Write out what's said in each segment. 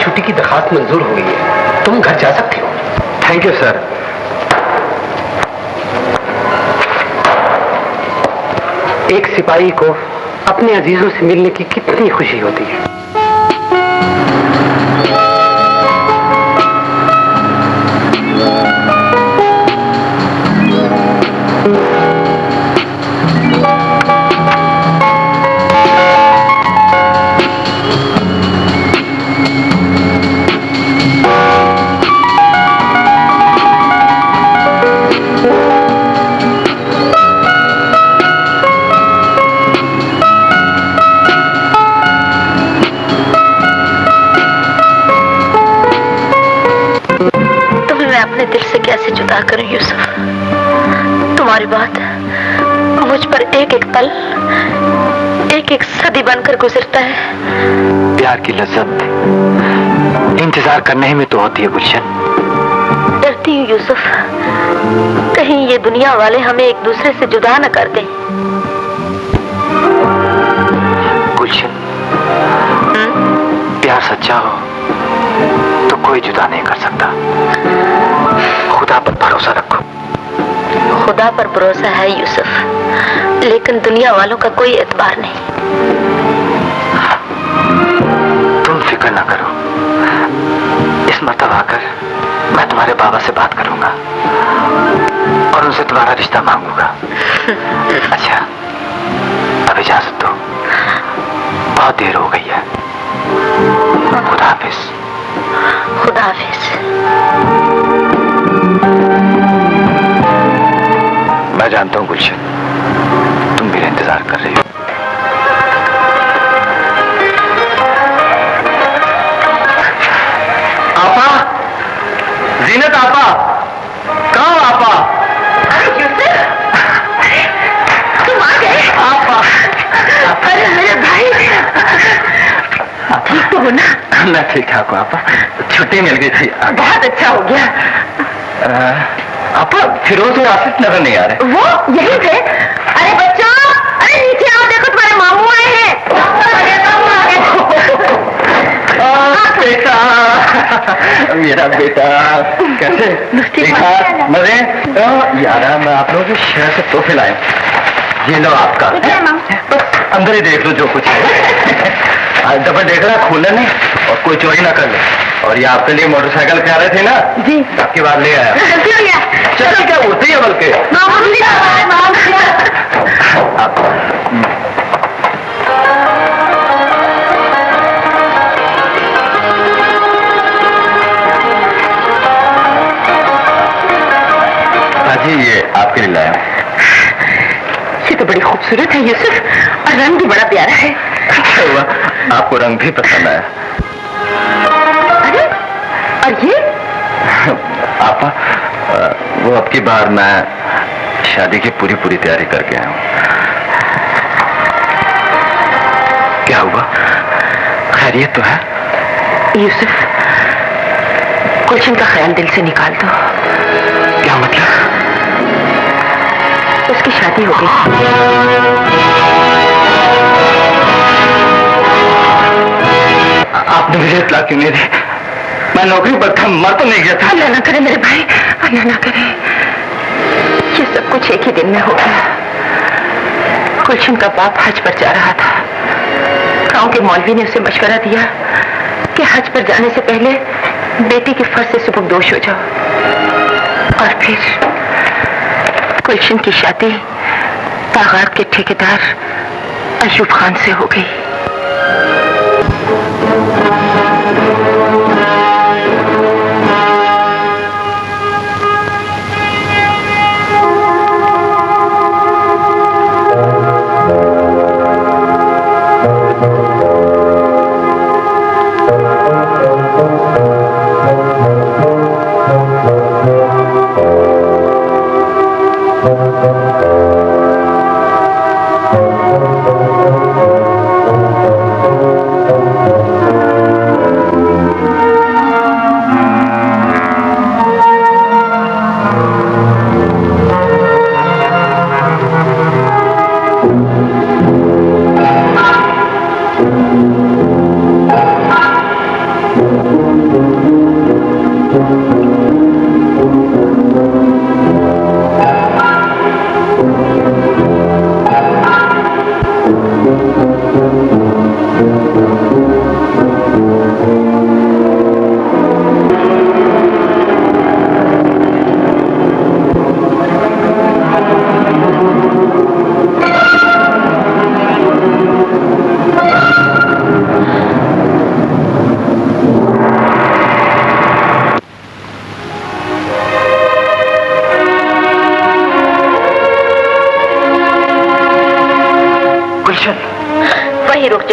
छुट्टी की दरखास्त मंजूर हो गई है, तुम घर जा सकते हो। Thank you sir. एक सिपाही को अपने अजीजों से मिलने की कितनी खुशी होती है। दिल से कैसे जुदा करूं यूसुफ। तुम्हारी बात मुझ पर एक एक पल, एक एक सदी बनकर गुजरता है। प्यार की लज्जत इंतजार करने ही में तो होती है गुलशन। डरती हूँ यूसुफ, कहीं ये दुनिया वाले हमें एक दूसरे से जुदा न कर दें। गुलशन, प्यार सच्चा हो तो कोई जुदा नहीं कर सकता। खुदा पर भरोसा रखो। खुदा पर भरोसा है यूसुफ, लेकिन दुनिया वालों का कोई एतबार नहीं। तुम फिक्र ना करो, इस मरतबा आकर मैं तुम्हारे बाबा से बात करूंगा और उनसे तुम्हारा रिश्ता मांगूंगा। अच्छा, अब इजाजत दो, बहुत देर हो गई है। खुदा हाफिज। खुदा हाफिज। मैं जानता हूँ गुलशन, तुम मेरा इंतजार कर रही हो। आपा, जीनत आपा, कहाँ हो आपा? अरे यूसुफ, तुम आ गए? आपा, अरे मेरे भाई, ठीक तो हो ना? मैं ठीक ठाक हूँ आपा, छुट्टी मिल गई थी। बहुत अच्छा हो गया। आपा, फिरोज और आसिफ नजर नहीं आ रहे। वो यही थे। अरे बच्चों, अरे नीचे आओ, देखो तुम्हारे मामू आए हैं। बेटा, मेरा बेटा कैसे? मजे? यार, मैं आप लोगों के शहर से तोहफे लाया। ये लो आपका, अंदर ही देख लो जो कुछ है। डबल देख रहा खुले नहीं और कोई चोरी ना कर ले। और ये आपके लिए मोटरसाइकिल कह रहे थे ना जी, आपकी बात ले आया। चलो क्या होती है बल्कि जी, ये आपके लिए लाया। ये तो बड़ी खूबसूरत है यूसुफ, और रंग भी बड़ा प्यारा है। अच्छा हुआ आपको रंग भी पसंद आया। अरे, और ये? आपा, वो अब की बार मैं शादी की पूरी तैयारी करके आया हूँ। क्या हुआ, खैरियत तो है? यूसुफ, गुलशन का ख्याल दिल से निकाल दो। क्या मतलब? उसकी शादी हो गई। आपने मुझे इत्तला क्यों नहीं दी? मैं नौकरी पर था, मर तो नहीं गया था। अल्लाह ना करे मेरे भाई, अल्लाह ना करे। ये सब कुछ एक ही दिन में हो गया। गुलशन का बाप हज पर जा रहा था। गांव के मौलवी ने उसे मशवरा दिया कि हज पर जाने से पहले बेटी के फर्ज से सुबकदोश हो जाओ। और फिर गुलशन की शादी बागात के ठेकेदार अयूब खान से हो गई।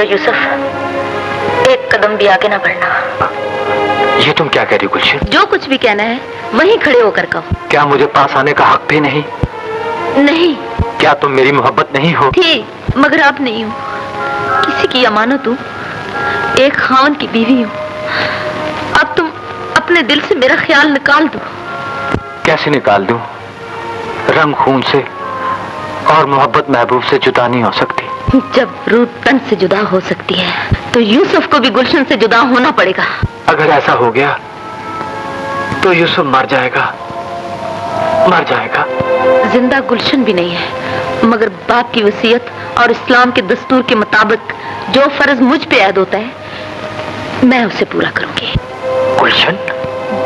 यूसुफ, एक कदम भी आगे ना बढ़ना। ये तुम क्या कह रही हो गुलशन? जो कुछ भी कहना है वहीं खड़े होकर कहो। क्या मुझे पास आने का हक भी नहीं? नहीं। क्या तुम मेरी मोहब्बत नहीं हो? थी, मगर अब नहीं हूँ। किसी की अमानत हूँ, एक खान की बीवी हूँ। अब तुम अपने दिल से मेरा ख्याल निकाल दो। कैसे निकाल दूं? रंग खून से और मोहब्बत महबूब से जुदा नहीं हो सकती। जब रूह तन से जुदा हो सकती है तो यूसुफ को भी गुलशन से जुदा होना पड़ेगा। अगर ऐसा हो गया तो यूसुफ मर जाएगा, मर जाएगा। जिंदा गुलशन भी नहीं है, मगर बाप की वसीयत और इस्लाम के दस्तूर के मुताबिक जो फर्ज मुझ पे ऐद होता है मैं उसे पूरा करूंगी। गुलशन?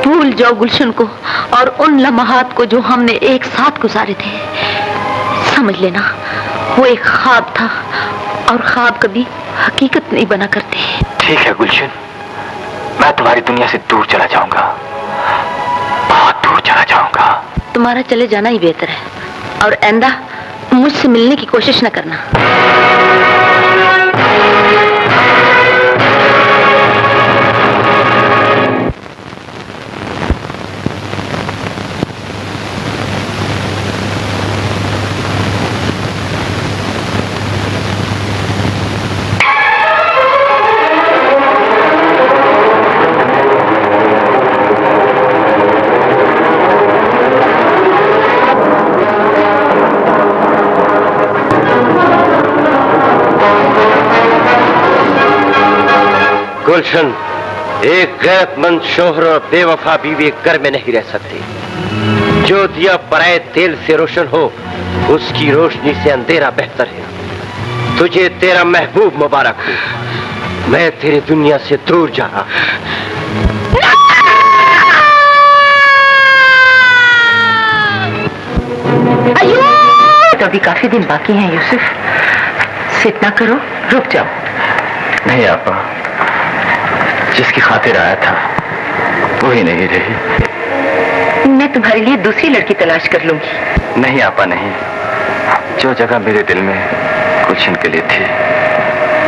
भूल जाओ गुलशन को और उन लम्हात को जो हमने एक साथ गुजारे थे। समझ लेना वो एक ख्वाब था और ख्वाब कभी हकीकत नहीं बना करते। ठीक है गुलशन, मैं तुम्हारी दुनिया से दूर चला जाऊंगा, बहुत दूर चला जाऊंगा। तुम्हारा चले जाना ही बेहतर है और आइंदा मुझसे मिलने की कोशिश न करना। गुलशन, एक गैरतमंद शोहर और बेवफा बीवी एक घर में नहीं रह सकती। जो दिया पराए तेल से रोशन हो, उसकी रोशनी से अंधेरा बेहतर है। तुझे तेरा महबूब मुबारक हो। मैं तेरी दुनिया से दूर जा रहा हूं। तो अभी काफी दिन बाकी हैं यूसुफ, सिट ना करो, रुक जाओ। नहीं आपा, जिसकी खातिर आया था वो ही नहीं रही। मैं तुम्हारे लिए दूसरी लड़की तलाश कर लूंगी। नहीं आपा नहीं, जो जगह मेरे दिल में गुलशन के लिए थी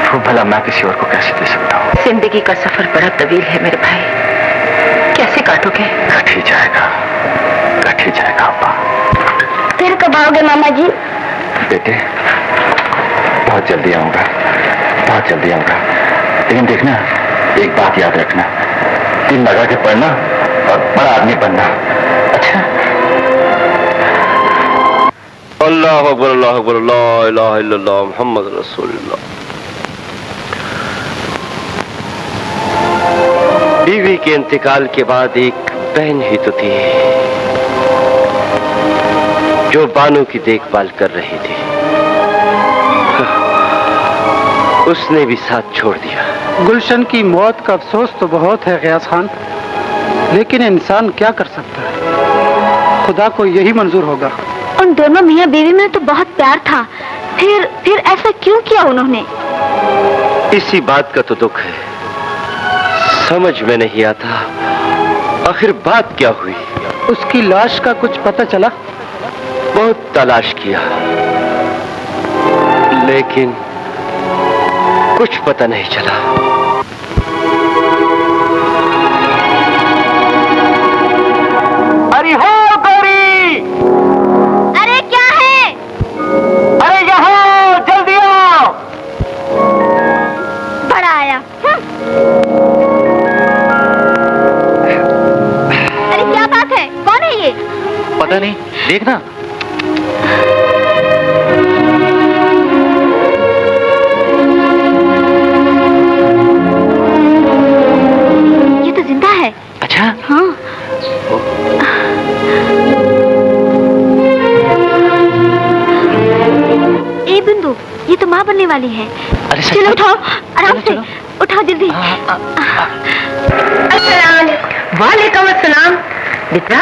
वो भला मैं किसी और को कैसे दे सकता हूँ? जिंदगी का सफर बड़ा तवील है मेरे भाई, कैसे काटोगे? कट ही जाएगा, कट ही जाएगा आपा। फिर कब आओगे मामा जी? बेटे बहुत जल्दी आऊंगा, बहुत जल्दी आऊंगा। लेकिन देखना, एक बात याद रखना, दिल लगा के पढ़ना और बड़ा आदमी बनना। अच्छा? अल्लाह अकबर, अल्लाह अकबर, ला इलाहा इल्लल्लाह मुहम्मद रसूलुल्लाह। बीवी के इंतकाल के बाद एक बहन ही तो थी जो बानू की देखभाल कर रही थी। उसने भी साथ छोड़ दिया। गुलशन की मौत का अफसोस तो बहुत है गयास खान, लेकिन इंसान क्या कर सकता है, खुदा को यही मंजूर होगा। उन दोनों मियाँ बीवी में तो बहुत प्यार था, फिर ऐसा क्यों किया उन्होंने? इसी बात का तो दुख है, समझ में नहीं आता आखिर बात क्या हुई। उसकी लाश का कुछ पता चला? बहुत तलाश किया लेकिन कुछ पता नहीं चला। अरे हो गौरी! अरे क्या है? अरे यहाँ जल्दी आओ! बड़ा आया। अरे क्या बात है, कौन है ये? पता नहीं, देखना। ये तो जिंदा है। अच्छा? हाँ। ए बिंदु, ये तो माँ बनने वाली है। अरे चलो उठाओ, आराम से उठाओ जल्दी। वालेकुम अस्सलाम। बेटा,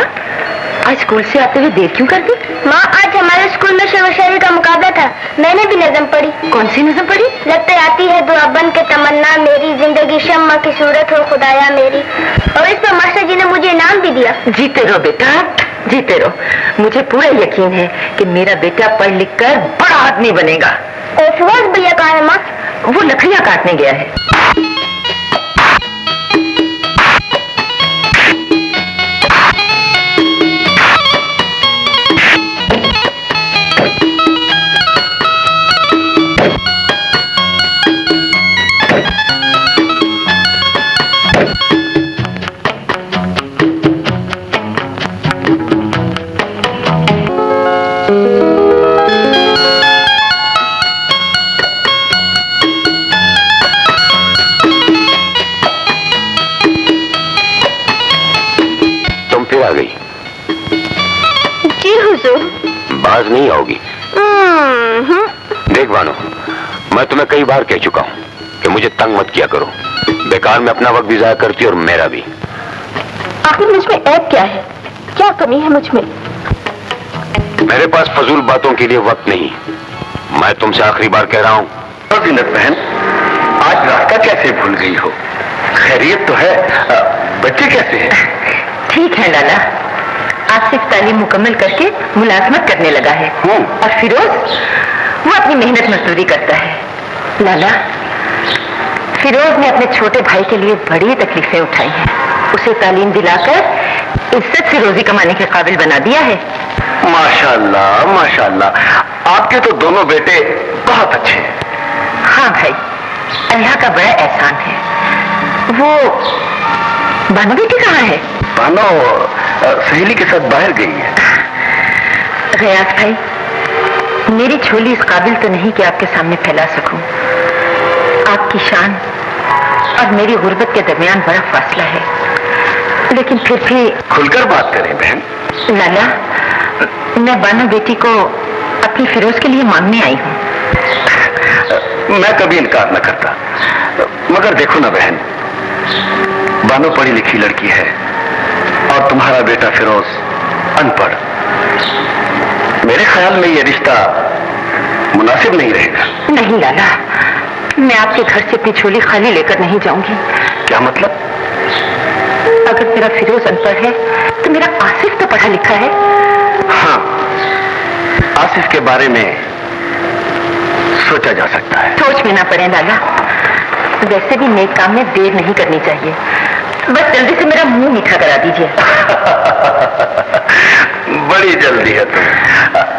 आज स्कूल से आते हुए देर क्यों कर दी? माँ, आज हमारे स्कूल में शेर व शायरी का मुकाबला था, मैंने भी नज़म पढ़ी। कौन सी नज़म पढ़ी? लगते आती है दुआ बन के तमन्ना मेरी, जिंदगी शम्मा की सूरत हो खुदाया मेरी। और इस पर मास्टर जी ने मुझे इनाम भी दिया। जीते रहो बेटा, जीते रहो। मुझे पूरा यकीन है कि मेरा बेटा पढ़ लिख कर बड़ा आदमी बनेगा। और सुभाष भैया कहाँ है माँ? वो लकड़ियां काटने गया है। आ गई। जी हुजूर। बाज नहीं आओगी। देख बानो, मैं तुम्हें कई बार कह चुका हूँ कि मुझे तंग मत किया करो। बेकार में अपना वक्त भी जाया करती और मेरा भी। आखिर मुझ में ऐब क्या है? क्या कमी है मुझ में? मेरे पास फजूल बातों के लिए वक्त नहीं। मैं तुमसे आखिरी बार कह रहा हूँ। जीनत बहन, आज रास्ता कैसे भूल गई हो? खैरियत तो है? बच्चे कैसे हैं? ठीक है लाला, आसिफ तालीम मुकम्मल करके मुलाजमत करने लगा है और फिरोज वो अपनी मेहनत मजदूरी करता है। लाला, फिरोज ने अपने छोटे भाई के लिए बड़ी तकलीफें उठाई हैं। उसे तालीम दिलाकर इज्जत से रोजी कमाने के काबिल बना दिया है। माशाल्लाह माशाल्लाह, आपके तो दोनों बेटे बहुत अच्छे हैं। हाँ भाई, अल्लाह का बड़ा एहसान है। वो बानो बेटी कहाँ है? बानो सहेली के साथ बाहर गई है। गयास भाई, मेरी झोली इस काबिल तो नहीं कि आपके सामने फैला सकूं। आपकी शान और मेरी गुर्बत के दरमियान बड़ा फासला है, लेकिन फिर भी खुलकर बात करें बहन। लाला, मैं बानो बेटी को अपनी फिरोज के लिए मांगने आई हूँ। मैं कभी इनकार न करता, मगर देखो ना बहन, बानो पढ़ी लिखी लड़की है और तुम्हारा बेटा फिरोज अनपढ़। मेरे ख्याल में यह रिश्ता मुनासिब नहीं रहेगा। नहीं लाला, मैं आपके घर से अपनी झोली खाली लेकर नहीं जाऊंगी। क्या मतलब? अगर मेरा फिरोज अनपढ़ है तो मेरा आसिफ तो पढ़ा लिखा है। हाँ, आसिफ के बारे में सोचा जा सकता है। सोच में ना पड़े लाला, वैसे भी नेक काम में देर नहीं करनी चाहिए। बस जल्दी से मेरा मुंह मीठा करा दीजिए। बड़ी जल्दी है तुम।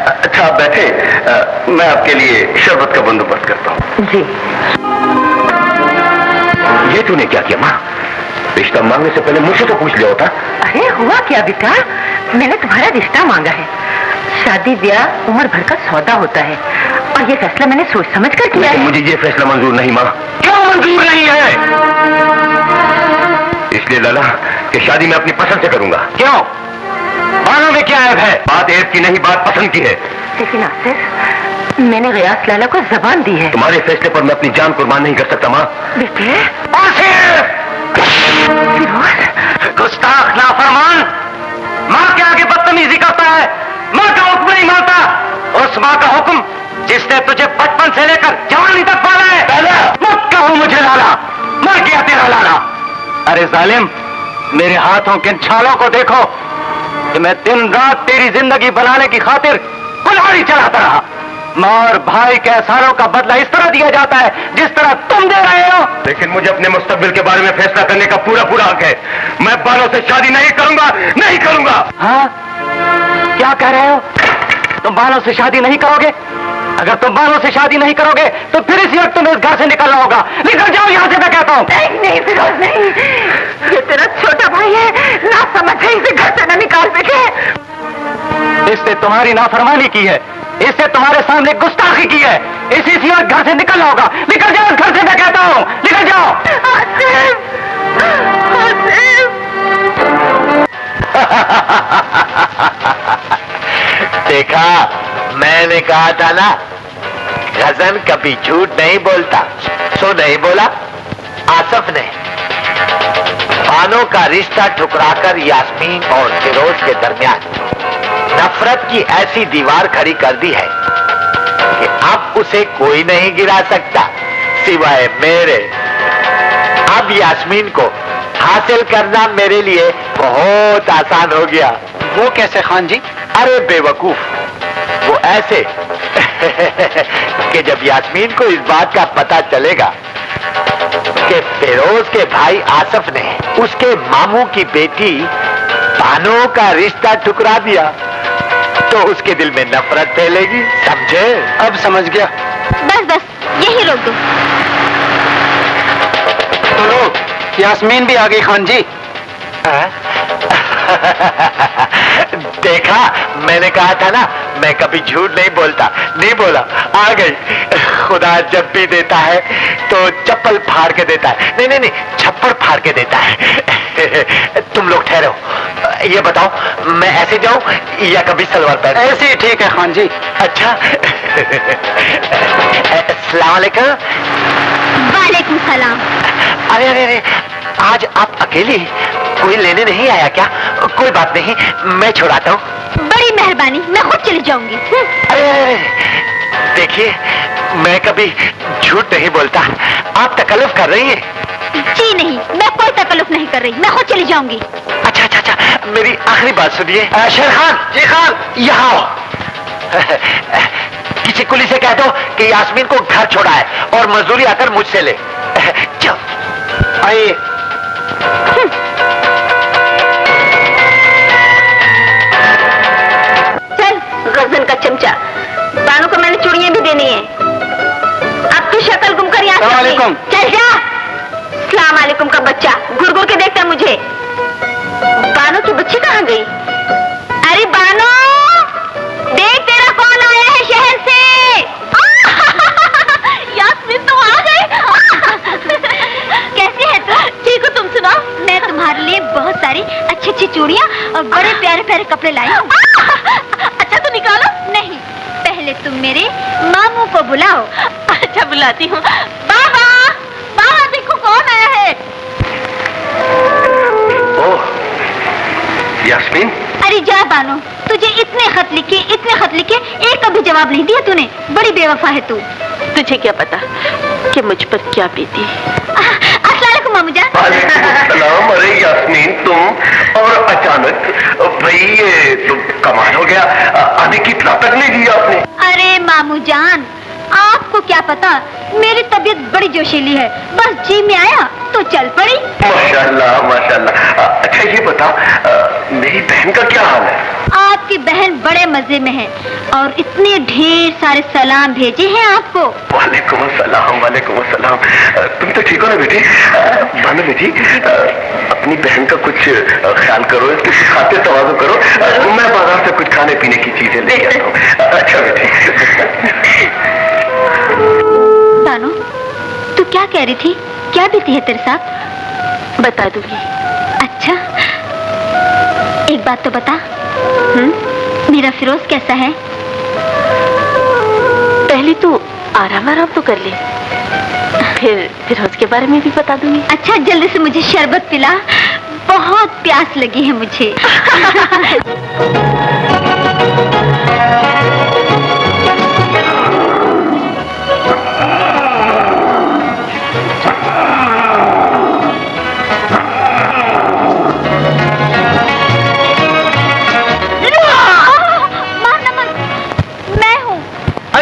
अच्छा आप बैठे, मैं आपके लिए शरबत का बंदोबस्त करता हूँ। जी। ये तूने क्या किया माँ? रिश्ता मांगने से पहले मुझसे तो पूछ लिया होता। अरे हुआ क्या बेटा, मैंने तुम्हारा रिश्ता मांगा है। शादी ब्याह उम्र भर का सौदा होता है और ये फैसला मैंने सोच समझ कर किया है। मुझे ये फैसला मंजूर नहीं माँ। क्यों मंजूर नहीं है? इसलिए लाला कि शादी मैं अपनी पसंद से करूंगा। क्यों? बानो में क्या ऐब है? बात ऐब की नहीं, बात पसंद की है। लेकिन आसिफ, मैंने गयास लाला को जबान दी है। तुम्हारे फैसले पर मैं अपनी जान कुर्बान नहीं कर सकता माँ। बेटे, आसिफ! गुस्ताख नाफरमान, माँ के आगे बदतमीजी करता है, माँ का हुक्म नहीं मानता। उस माँ का हुक्म जिसने तुझे बचपन से लेकर जवानी तक पाला है। लाला! मत कहो मुझे लाला, मर गया तेरा लाला। अरे जालिम, मेरे हाथों के छालों को देखो कि मैं दिन रात तेरी जिंदगी बनाने की खातिर कुल्हाड़ी चलाता रहा। माँ और भाई के एहसानों का बदला इस तरह दिया जाता है जिस तरह तुम दे रहे हो। लेकिन मुझे अपने मुस्तकबिल के बारे में फैसला करने का पूरा पूरा हक है। मैं बालों से शादी नहीं करूंगा, नहीं करूंगा। हाँ, क्या कह रहे हो? तुम बालों से शादी नहीं करोगे? अगर तुम बालों से शादी नहीं करोगे तो फिर इसी वक्त तुम्हें इस घर से निकलना होगा। निकल जाओ यहाँ से, मैं कहता हूँ। नहीं नहीं फिरोज नहीं, ये तेरा छोटा भाई है, ना समझ है, इसे घर से न निकाल बेटे। इससे तुम्हारी नाफरमानी की है, इससे तुम्हारे सामने गुस्ताखी की है। इसी वक्त घर से निकलना होगा। निकल जाओ घर से, मैं कहता हूँ, निकल जाओ। आसिफ, आसिफ। देखा, मैंने कहा था ना, गजन कभी झूठ नहीं बोलता। सो नहीं बोला आसिफ ने। बानो का रिश्ता ठुकराकर यास्मीन और फिरोज के दरमियान नफरत की ऐसी दीवार खड़ी कर दी है कि अब उसे कोई नहीं गिरा सकता सिवाय मेरे। अब यास्मीन को हासिल करना मेरे लिए बहुत आसान हो गया। वो कैसे खान जी? अरे बेवकूफ, ऐसे कि जब यास्मीन को इस बात का पता चलेगा कि फिरोज के भाई आसफ ने उसके मामू की बेटी बानो का रिश्ता ठुकरा दिया तो उसके दिल में नफरत फैलेगी, समझे? अब समझ गया। बस बस यही रोक दो। तो लो, यास्मीन भी आ गई खान जी। देखा, मैंने कहा था ना, मैं कभी झूठ नहीं बोलता। नहीं बोला, आ गई। खुदा जब भी देता है तो चप्पल फाड़ के देता है, नहीं नहीं नहीं, छप्पड़ फाड़ के देता है। तुम लोग ठहरो, ये बताओ मैं ऐसे जाऊं या कभी सलवार पहन? ऐसे ही ठीक है खान जी। अच्छा। अस्सलाम वालेकुम। वालेकुम सलाम। अरे अरे अरे, आज आप अकेली? कोई लेने नहीं आया क्या? कोई बात नहीं, मैं छोड़ाता हूँ। बड़ी मेहरबानी, मैं खुद चली जाऊंगी। अरे अरे, देखिए मैं कभी झूठ नहीं बोलता, आप तकल्लुफ कर रही हैं। जी नहीं, मैं कोई तकल्लुफ नहीं कर रही, मैं खुद चली जाऊंगी। अच्छा अच्छा अच्छा, मेरी आखिरी बात सुनिए। शेर खान जी, खान यहाँ आओ। किसी कुली से कह दो कि यास्मीन को घर छोड़ा है और मजदूरी आकर मुझसे ले। चल आइए। चल गजन का चमचा, बानू को मैंने चूड़ियां भी देनी है। अब तू शक्ल गुम कर यहाँ से अस्सलाम वालेकुम। चल जा। सलाम वालेकुम का बच्चा घुर घुर के देखता मुझे। बानू की बच्ची कहाँ गई? अरे बानू, देख तेरा कौन आया है शहर से। यास्मीन तुम आ गए। कैसे है तू? ठीक हो, तुम सुनाओ? मैं तुम्हारे लिए बहुत सारी अच्छी अच्छी चूड़ियाँ और बड़े प्यारे प्यारे कपड़े लाई हूँ। अच्छा तो निकालो। नहीं, पहले तुम मेरे मामू को बुलाओ। अच्छा बुलाती हूँ। बाबा, बाबा देखो कौन आया है। ओह, यास्मीन। अरे जा बानो, तुझे इतने खत लिखे एक का भी जवाब नहीं दिया तूने। बड़ी बेवफा है तू। तुझे क्या पता कि मुझ पर क्या बीती। अस्सलाम वालेकुम मामू जान। सलाम। अरे यास्मीन, तुम और अचानक भाई, ये तो कमाल हो गया। आने की इतना तक नहीं दी आपने। अरे मामू जान, आपको क्या पता, मेरी तबीयत बड़ी जोशीली है। बस जी में आया तो चल पड़ी। माशाल्लाह माशाल्लाह। अच्छा ये बता, मेरी बहन का क्या हाल है? आपकी बहन बड़े मजे में है और इतने ढेर सारे सलाम भेजे हैं आपको। वालेकुम अस्सलाम, वालेकुम अस्सलाम। तुम तो ठीक हो ना बेटी? भानु बेटी, अपनी बहन का कुछ ख्याल करो, इसके कुछ खाते तवाज़ु करो। मैं बाजार से कुछ खाने पीने की चीजें ले आता हूँ। अच्छा बेटी। बानो, तू क्या कह रही थी? क्या बीती है तेरे साथ? बता दूंगी। अच्छा, एक बात तो बता। मेरा फिरोज कैसा है? पहले तो आराम तो कर ले, फिर फिरोज के बारे में भी बता दूंगी। अच्छा जल्दी से मुझे शरबत पिला, बहुत प्यास लगी है मुझे।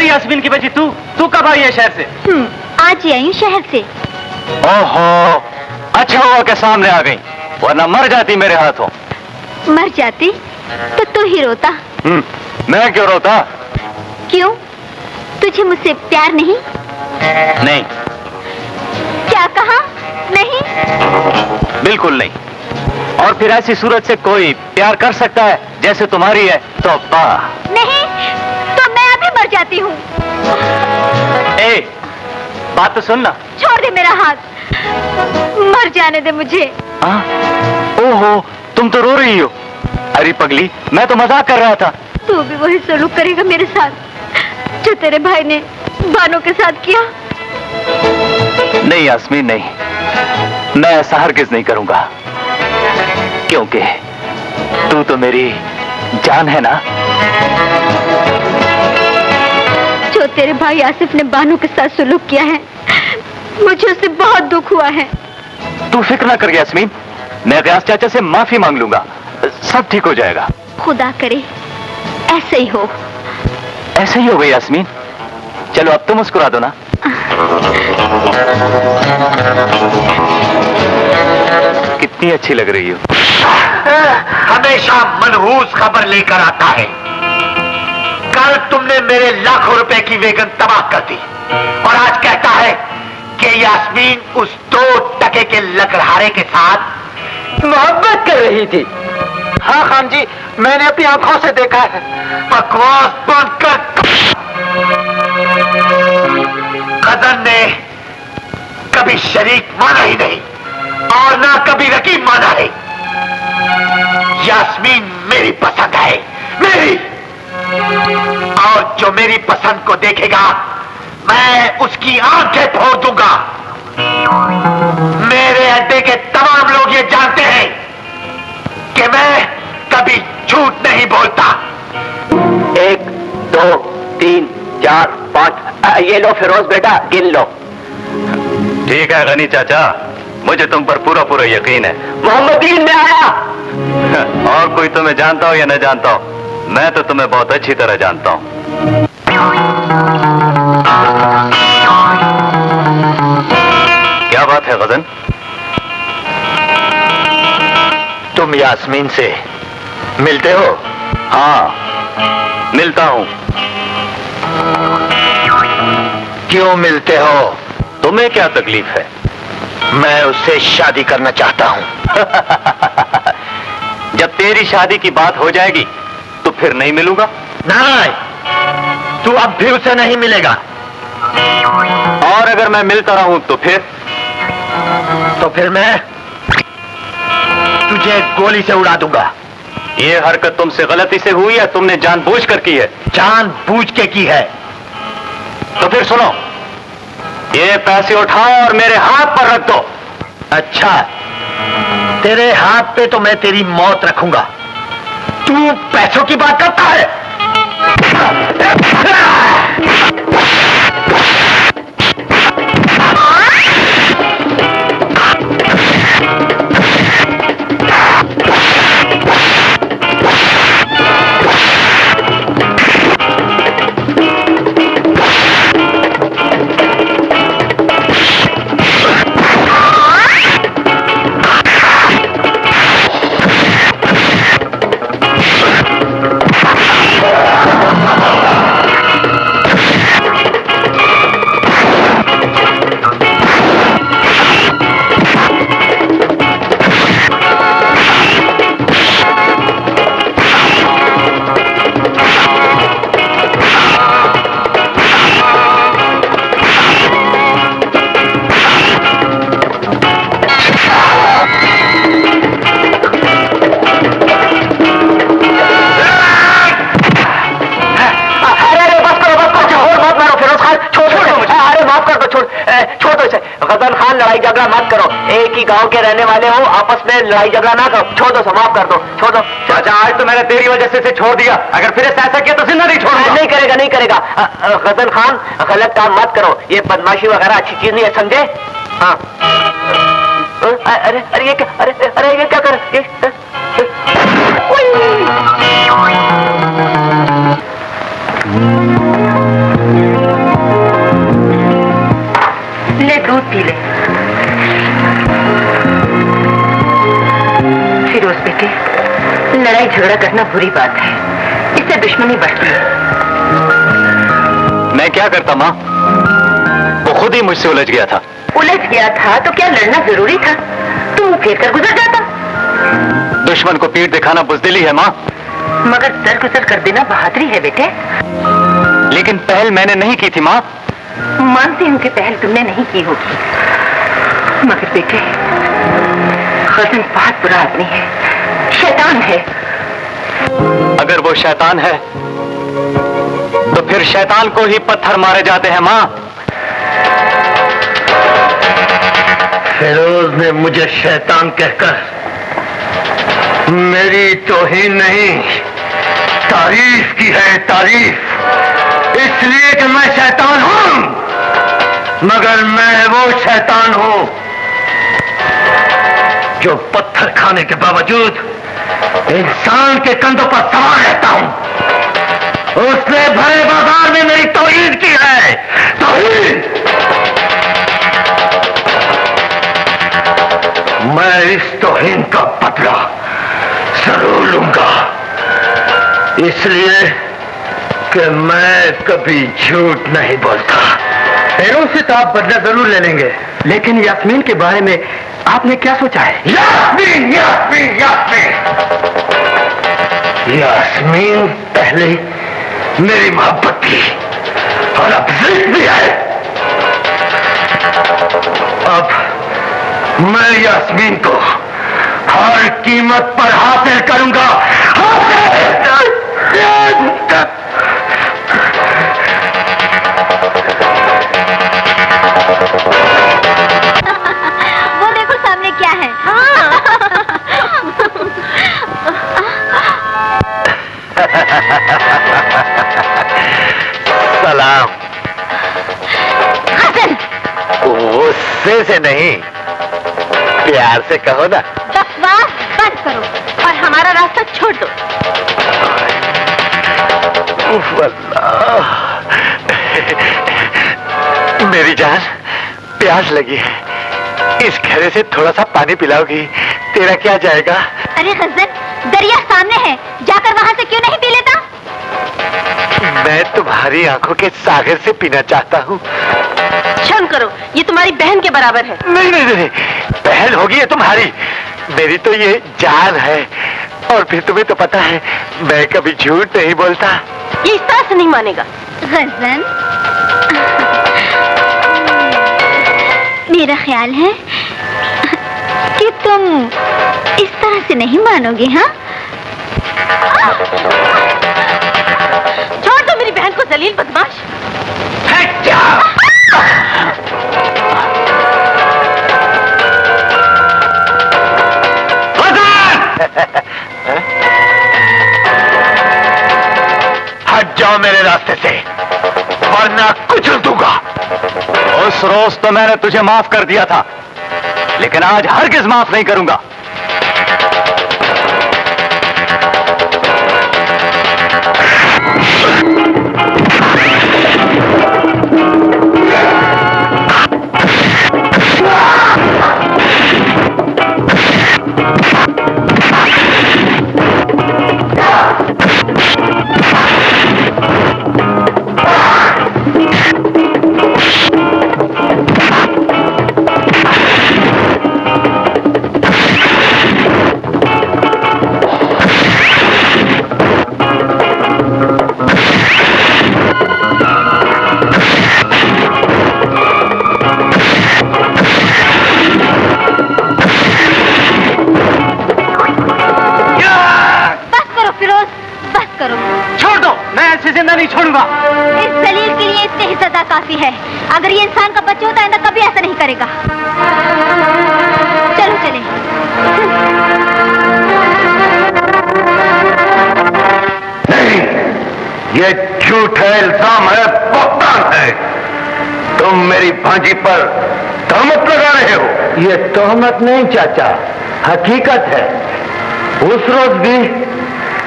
यास्मीन की बच्ची, तू कब आई है शहर से? आज ही आई हूँ शहर से। ओहो, अच्छा हुआ कि सामने आ गई, वरना मर जाती मेरे हाथों। मर जाती तो तू ही रोता। मैं क्यों रोता? क्यों? तुझे मुझसे प्यार नहीं? नहीं। क्या कहा? नहीं? बिल्कुल नहीं। और फिर ऐसी सूरत से कोई प्यार कर सकता है जैसे तुम्हारी है तो नहीं, तो मैं अभी मर जाती हूँ। ए, बात तो सुनना। छोड़ दे मेरा हाथ, मर जाने दे मुझे। ओहो, तुम तो रो रही हो। अरे पगली, मैं तो मजाक कर रहा था। तू भी वही सलूक करेगा मेरे साथ जो तेरे भाई ने बानो के साथ किया? नहीं यास्मीन, नहीं, मैं ऐसा हरगिज नहीं करूंगा, क्योंकि तू तो मेरी जान है ना। जो तेरे भाई आसिफ ने बानो के साथ सुलूक किया है, मुझे उससे बहुत दुख हुआ है। तू फिक्र ना कर यास्मीन, मैं गयास चाचा से माफी मांग लूंगा, सब ठीक हो जाएगा। खुदा करे ऐसे ही हो। ऐसे ही हो गई यास्मीन। चलो अब तो मुस्कुरा दो ना। कितनी अच्छी लग रही हो। हमेशा मनहूस खबर लेकर आता है। कल तुमने मेरे लाखों रुपए की वेगन तबाह कर दी और आज कहता है कि यास्मीन उस 2 टके के लकड़हारे के साथ मोहब्बत कर रही थी। हाँ खान जी, मैंने अपनी आंखों से देखा है। बकवास बंद कर। गजन ने कभी शरीक माना ही नहीं और ना कभी रकीब माना है। यास्मीन मेरी पसंद है, मेरी। और जो मेरी पसंद को देखेगा मैं उसकी आंखें फोड़ दूंगा। मेरे अड्डे के तमाम लोग ये जानते हैं कि मैं कभी झूठ नहीं बोलता। 1 2 3 4 5। ये लो फिरोज बेटा, गिन लो। ठीक है गनी चाचा, मुझे तुम पर पूरा पूरा यकीन है। मोहम्मदीन में आया। और कोई तुम्हें जानता हो या न जानता हो, मैं तो तुम्हें बहुत अच्छी तरह जानता हूं। क्या बात है गजन? तुम यास्मीन से मिलते हो? हाँ, मिलता हूं। क्यों मिलते हो? तुम्हें क्या तकलीफ है? मैं उससे शादी करना चाहता हूं। जब तेरी शादी की बात हो जाएगी तो फिर नहीं मिलूंगा। नहीं, तू अब भी उसे नहीं मिलेगा। और अगर मैं मिलता रहूं तो फिर मैं तुझे गोली से उड़ा दूंगा। ये हरकत तुमसे गलती से हुई या तुमने जानबूझकर की है? जानबूझ के की है। तो फिर सुनो, ये पैसे उठाओ और मेरे हाथ पर रख दो। अच्छा, तेरे हाथ पे तो मैं तेरी मौत रखूंगा। तू पैसों की बात करता है? गजन खान, लड़ाई झगड़ा मत करो। एक ही गांव के रहने वाले हो, आपस में लड़ाई झगड़ा ना करो। छोड़ दो, समाप्त कर दो, छोड़ दो। चाचा, आज तो मैंने तेरी वजह से छोड़ दिया, अगर फिर ऐसा किया तो जिंदा नहीं छोड़ूंगा। नहीं करेगा, नहीं करेगा। गजन खान, गलत काम मत करो। ये बदमाशी वगैरह अच्छी चीज नहीं है, समझे? हाँ। अरे अरे ये क्या, अरे ये क्या कर ले दूध पी ले। फिरोज बेटे, लड़ाई झगड़ा करना बुरी बात है, इससे दुश्मनी बढ़ती है। मैं क्या करता माँ, वो खुद ही मुझसे उलझ गया था। उलझ गया था तो क्या लड़ना जरूरी था? तू फेर कर गुजर जाता। दुश्मन को पीठ दिखाना बुज़दिली है माँ। मगर दरगुजर कर देना बहादुरी है बेटे। लेकिन पहल मैंने नहीं की थी माँ। मानती हूँ कि पहल तुमने नहीं की होगी, मगर बेटे गजन बहुत बुरा आदमी है, शैतान है। अगर वो शैतान है तो फिर शैतान को ही पत्थर मारे जाते हैं माँ। फिरोज ने मुझे शैतान कहकर मेरी तौहीन नहीं, तारीफ की है, तारीफ। इसलिए कि मैं शैतान हूं, मगर मैं वो शैतान हूं जो पत्थर खाने के बावजूद इंसान के कंधों पर सवार रहता हूं। उसने भरे बाजार तौहीन का बदला जरूर लूंगा, इसलिए कि मैं कभी झूठ नहीं बोलता। फेरोज से तो आप बदला जरूर ले लेंगे, लेकिन यास्मीन के बारे में आपने क्या सोचा है? यास्मीन, यास्मीन, यास्मीन, यास्मीन पहले मेरी मोहब्बत थी और अब जिद भी है। अब मैं यास्मीन को हर कीमत पर हासिल करूंगा। वो देखो सामने क्या है। सलाम। हसन, गुस्से से नहीं, प्यार से कहो ना। बकवास बंद करो और हमारा रास्ता छोड़ दो। उफ, अल्लाह। मेरी जान, प्यास लगी है, इस घड़े से थोड़ा सा पानी पिलाओगी? तेरा क्या जाएगा? अरे गजन, दरिया सामने है, जाकर वहाँ से क्यों नहीं पी लेता? मैं तुम्हारी आंखों के सागर से पीना चाहता हूँ। क्षम करो, ये तुम्हारी बहन के बराबर है। नहीं नहीं नहीं, बहन होगी ये तुम्हारी, मेरी तो ये जान है। और फिर तुम्हें तो पता है मैं कभी झूठ नहीं बोलता। ये इस तरह से नहीं मानेगा। गजन, मेरा ख्याल है कि तुम इस तरह से नहीं मानोगे। हाँ, छोड़ दो मेरी बहन को, जलील बदमाश। हट जाओ मेरे रास्ते से, वरना कुचल दूंगा। उस रोज तो मैंने तुझे माफ कर दिया था, लेकिन आज हरगिज माफ नहीं करूंगा। नहीं छोड़ूंगा। इस जलील के लिए इतनी ही सजा काफी है। अगर ये इंसान का बच्चा होता है तो कभी ऐसा नहीं करेगा। चलो चले। नहीं, ये झूठ है, इल्जाम है, बहतान है। तुम मेरी भांजी पर तहमत लगा रहे हो। ये तहमत नहीं चाचा, हकीकत है। उस रोज भी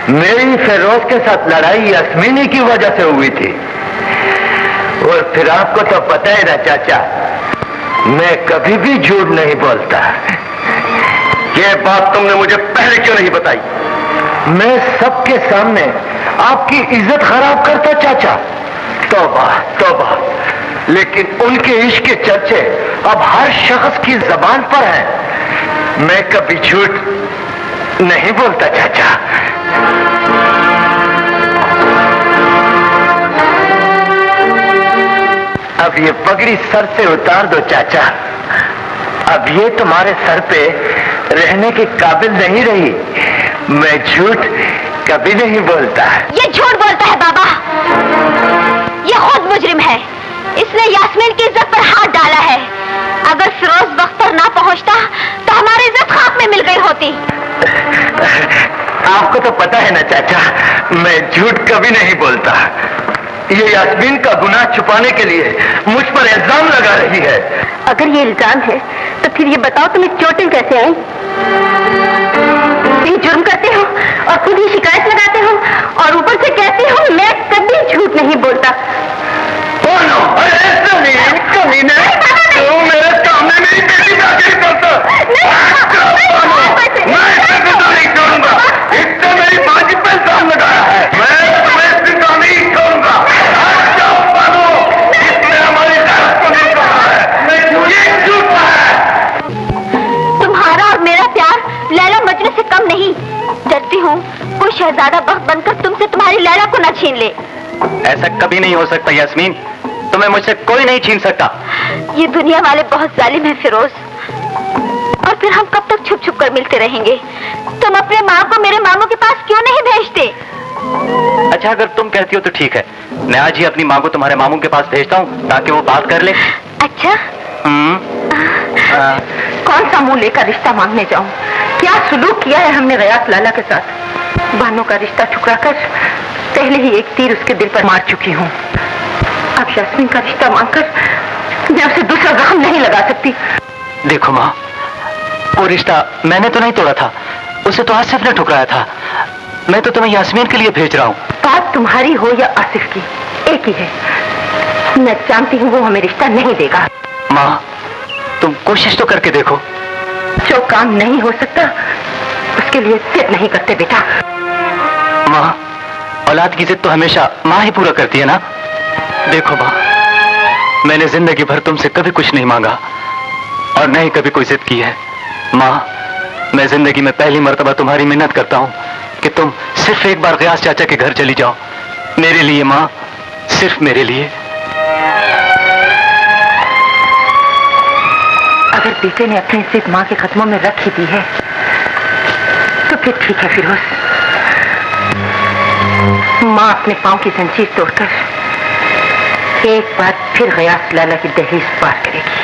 मेरी फेरोज के साथ लड़ाई यास्मीनी की वजह से हुई थी। और फिर आपको तो पता है ना चाचा, मैं कभी भी झूठ नहीं बोलता। ये बात तुमने मुझे पहले क्यों नहीं बताई? मैं सबके सामने आपकी इज्जत खराब करता चाचा। तौबा तौबा, लेकिन उनके इश्क के चर्चे अब हर शख्स की जबान पर हैं। मैं कभी झूठ नहीं बोलता चाचा। अब ये पगड़ी सर से उतार दो चाचा। अब ये तुम्हारे सर पे रहने के काबिल नहीं रही। मैं झूठ कभी नहीं बोलता। ये झूठ बोलता है बाबा। ये खुद मुजरिम है। इसने यास्मीन की इज्जत पर हाथ डाला है। अगर फिरोज वक्त पर ना पहुंचता तो हमारी इज्जत खाक में मिल गई होती। आपको तो पता है ना चाचा, मैं झूठ कभी नहीं बोलता। ये यास्मीन का गुनाह छुपाने के लिए मुझ पर इल्जाम लगा रही है। अगर ये इल्जाम है तो फिर ये बताओ तुम इस चोटिल कैसे आई? तुम जुर्म करते हो और खुद ही शिकायत लगाते हो और ऊपर से कहते हो मैं कभी झूठ नहीं बोलता। ऐसा नहीं, कभी नहीं। तो मेरे सामने मेरी बेटी का क्या करता? शहजादा बख्त बनकर तुमसे तुम्हारी लैला को न छीन ले। ऐसा कभी नहीं हो सकता यास्मीन, तुम्हें मुझसे कोई नहीं छीन सकता। ये दुनिया वाले बहुत जालिम हैं फिरोज, और फिर हम कब तक छुप छुप कर मिलते रहेंगे? तुम अपने माँ को मेरे मामू के पास क्यों नहीं भेजते? अच्छा, अगर तुम कहती हो तो ठीक है, मैं आज ही अपनी माँ को तुम्हारे मामू के पास भेजता हूँ ताकि वो बात कर ले। अच्छा, कौन सा मुंह लेकर रिश्ता मांगने जाऊं? क्या सुलूक किया है हमने गयास लाला के साथ? बानो का रिश्ता ठुकराकर पहले ही एक तीर उसके दिल पर मार चुकी हूँ। अब यास्मीन का रिश्ता मांगकर मैं उसे दूसरा जख्म नहीं लगा सकती। देखो माँ, वो रिश्ता मैंने तो नहीं तोड़ा था, उसे तो आसिफ ने ठुकराया था। मैं तो तुम्हें यास्मीन के लिए भेज रहा हूँ। बात तुम्हारी हो या आसिफ की, एक ही है। मैं जानती हूँ वो हमें रिश्ता नहीं देगा। माँ, तुम कोशिश तो करके देखो। जो काम नहीं हो सकता उसके लिए जिद नहीं करते बेटा। माँ, औलाद की जिद तो हमेशा माँ ही पूरा करती है ना। देखो माँ, मैंने जिंदगी भर तुमसे कभी कुछ नहीं मांगा और न ही कभी कोई जिद की है। माँ, मैं जिंदगी में पहली मर्तबा तुम्हारी मिन्नत करता हूँ कि तुम सिर्फ एक बार गयास चाचा के घर चली जाओ, मेरे लिए माँ, सिर्फ मेरे लिए। अगर बेटे ने अपनी जिद माँ के कदमों में रख ही दी है तो फिर ठीक है फिरोज। माँ अपने पांव की जंजीर तोड़कर एक बार फिर गयास लाला की दहलीज पार करेगी।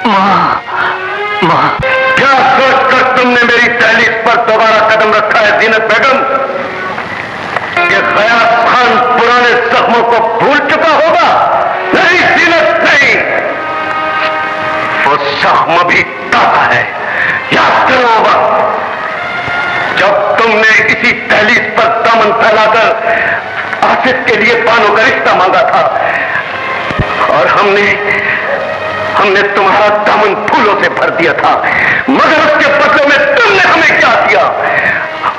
माँ, माँ, क्या सोचकर तुमने मेरी दहलीज पर दोबारा कदम रखा है जीनत बेगम? कि गयास खान पुराने जख्मों को भूल चुका होगा? नहीं जीनत, नहीं, वो जख्म भी ताजा है। याद करो होगा जब तुमने इसी दहलीज पर दामन फैलाकर आसिफ के लिए बानो का रिश्ता मांगा था और हमने तुम्हारा दामन फूलों से भर दिया था, मगर उसके बदले में तुमने हमें क्या दिया?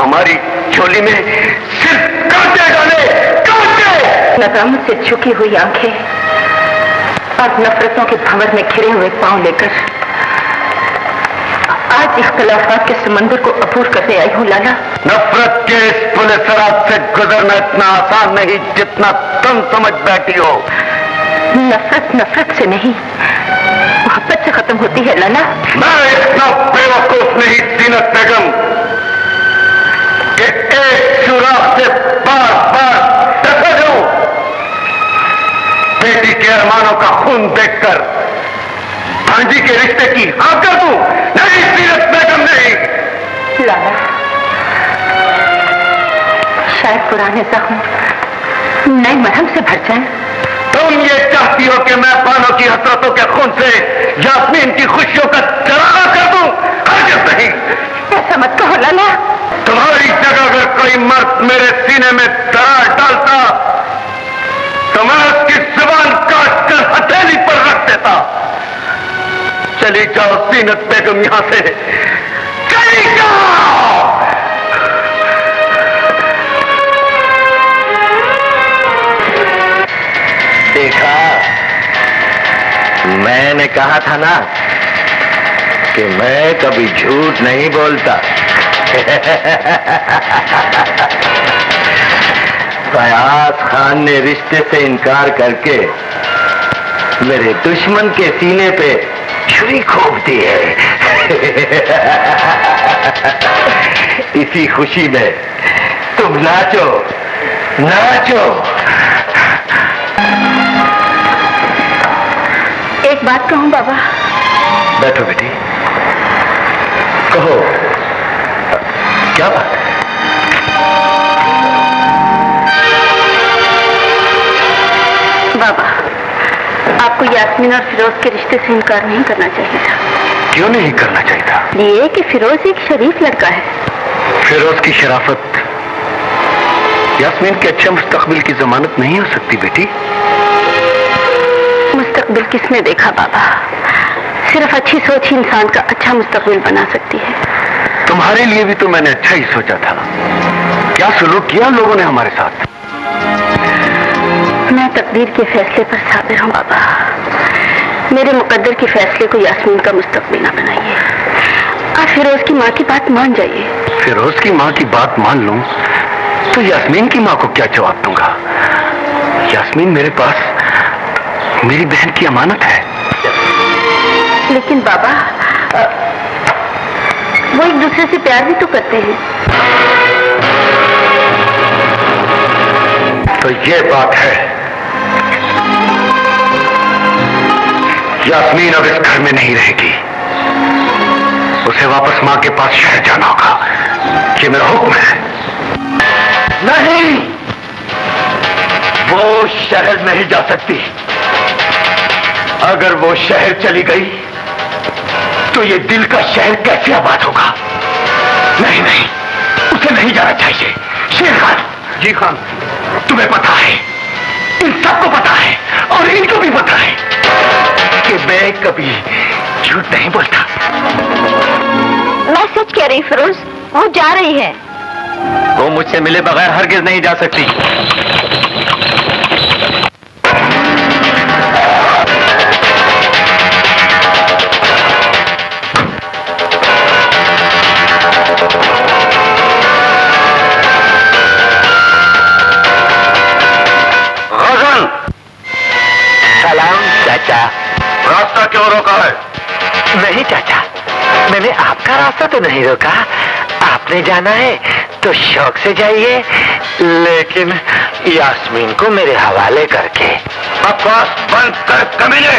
हमारी झोली में सिर्फ कांटे डाले, कांटे। नदामत से झुकी हुई आंखें और नफरतों के भंवर में घिरे हुए पांव लेकर आज इख्तिलाफात के समंदर को अबूर करने आई हूँ लाला। नफरत के इस पुल सरात से गुजरना इतना आसान नहीं जितना तुम समझ बैठी हो। नफरत नफरत से नहीं, मोहब्बत से खत्म होती है लाला। मैं इतना बेवकूफ नहीं जीनत बेगम कि एक सुराख से बार बार डसा जाऊं। बेटी के अरमानों का खून देखकर भांजी के रिश्ते की हाँ कर दूं? नहीं जीनत बेगम, नहीं। लाला, शायद पुराने जख्म नए मरहम से भर जाएं। तुम ये चाहती हो कि मैं बानो की हसरतों के खून से यास्मीन की खुशियों का चरागा कर दूं? हरगिज़ नहीं। ऐसा मत कहो लाला। तुम्हारी जगह अगर कोई मर्द मेरे सीने में दरार डालता तो मैं उसकी जुबान काट कर हथेली पर रख देता। चली जाओ जीनत बेगम, यहां से चली जाओ। देखा, मैंने कहा था ना कि मैं कभी झूठ नहीं बोलता। गयास खान ने रिश्ते से इनकार करके मेरे दुश्मन के सीने पे छुरी खोप दी है। इसी खुशी में तुम नाचो, नाचो। एक बात कहूं बाबा? बैठो बेटी, कहो क्या बात है? बाबा, आपको यास्मीन और फिरोज के रिश्ते से इनकार नहीं करना चाहिए था। क्यों नहीं करना चाहिए था? ये कि फिरोज एक शरीफ लड़का है। फिरोज की शराफत यास्मीन के अच्छे मुस्तकबिल की जमानत नहीं हो सकती बेटी। मुस्तकबिल किसने देखा बाबा? सिर्फ अच्छी सोच ही इंसान का अच्छा मुस्तकबिल बना सकती है। तुम्हारे लिए भी तो मैंने अच्छा ही सोचा था। क्या सुलूक किया लोगों ने हमारे साथ? मैं तकदीर के फैसले पर साबिर हूँ बाबा। मेरे मुकद्दर के फैसले को यास्मीन का मुस्तकबिल न बनाइए। आप फिरोज की माँ की बात मान जाइए। फिरोज की माँ की बात मान लूं तो यास्मीन की माँ को क्या जवाब दूंगा? यास्मीन मेरे पास मेरी बहन की अमानत है। लेकिन बाबा, वो एक दूसरे से प्यार भी तो करते हैं। तो ये बात है, यास्मीन अब इस घर में नहीं रहेगी। उसे वापस माँ के पास शहर जाना होगा। ये मेरा हुक्म है। नहीं, वो शहर नहीं जा सकती। अगर वो शहर चली गई तो ये दिल का शहर कैसे आबाद होगा? नहीं नहीं, उसे नहीं जाना चाहिए। शेर खान। जी खान। तुम्हें पता है, इन सबको पता है और इनको भी पता है कि मैं कभी झूठ नहीं बोलता। मैं सच कह रही फिरोज, वो जा रही है। वो मुझसे मिले बगैर हरगिज नहीं जा सकती। गजन। सलाम चाचा। रास्ता क्यों रोका है? नहीं चाचा, मैंने आपका रास्ता तो नहीं रोका। आपने जाना है तो शौक से जाइए, लेकिन यास्मीन को मेरे हवाले करके। बकवास बंद कर कमीने।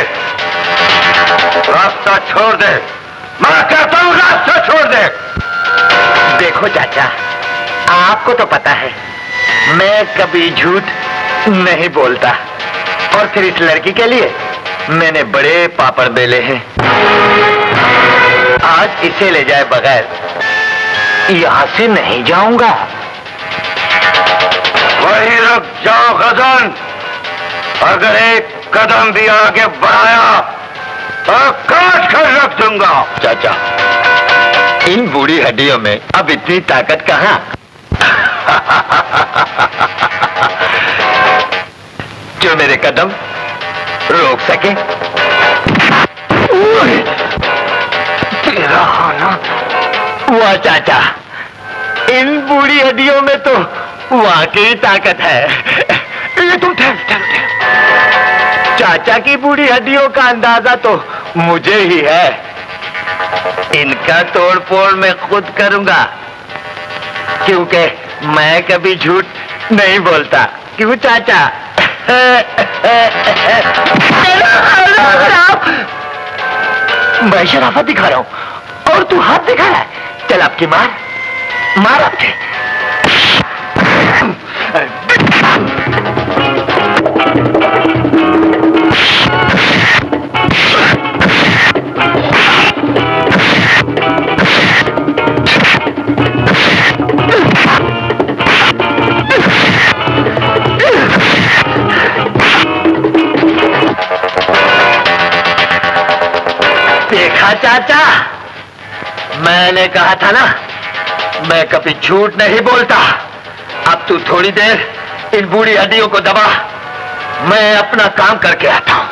रास्ता छोड़ दे। मैं कहता हूँ रास्ता छोड़ दे। देखो चाचा, आपको तो पता है मैं कभी झूठ नहीं बोलता, और फिर इस लड़की के लिए मैंने बड़े पापड़ बेले हैं। आज इसे ले जाए बगैर यहां से नहीं जाऊंगा। वही रुक जाओ गजन। अगर एक कदम भी आगे बढ़ाया तो काट कर रख दूंगा। चाचा, इन बूढ़ी हड्डियों में अब इतनी ताकत कहां? जो मेरे कदम रोक सके। तेरा खाना। वाह चाचा, इन बूढ़ी हड्डियों में तो वाकई ताकत है। ये तुम ठहर। चाचा की बूढ़ी हड्डियों का अंदाजा तो मुझे ही है। इनका तोड़ फोड़ मैं खुद करूंगा, क्योंकि मैं कभी झूठ नहीं बोलता। क्यों चाचा? मैं शराफत दिखा रहा हूं और तू हाथ दिखा रहा है। चल आपकी मार आपके। देखा चाचा, मैंने कहा था ना, मैं कभी झूठ नहीं बोलता। अब तू थोड़ी देर इन बूढ़ी हड्डियों को दबा, मैं अपना काम करके आता हूं।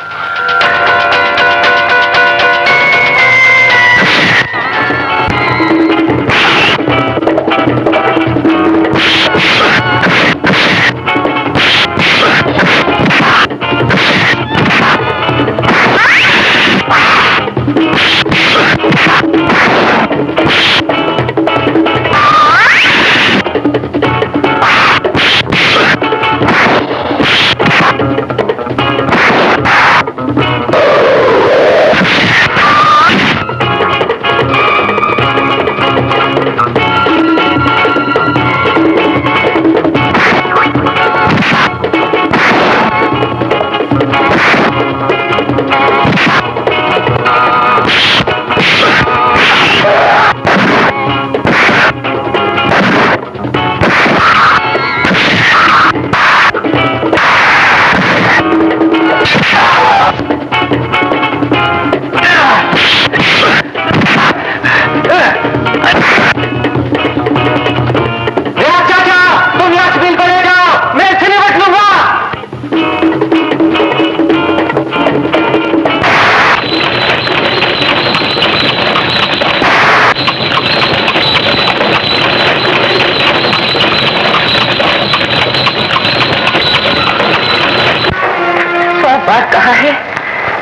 रहा है,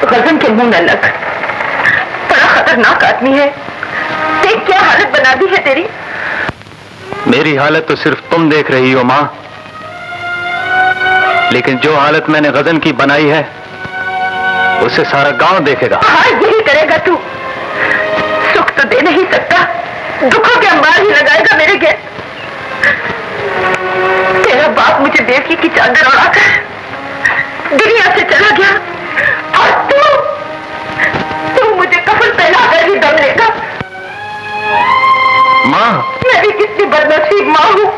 गजन के मुंह न लग, बड़ा खतरनाक आदमी है। देख क्या हालत बना दी है तेरी। मेरी हालत तो सिर्फ तुम देख रही हो माँ, लेकिन जो हालत मैंने गजन की बनाई है उसे सारा गांव देखेगा। हाँ, यही करेगा तू। सुख तो दे नहीं सकता, दुखों के अंबार ही लगाएगा मेरे घेर। तेरा बाप मुझे बेवकी की चादर उड़ाकर दुनिया से चला गया, और तू मुझे कफन पहनाकर ही दम लेगा। माँ, मैं भी कितनी बदनसीब माँ हूँ।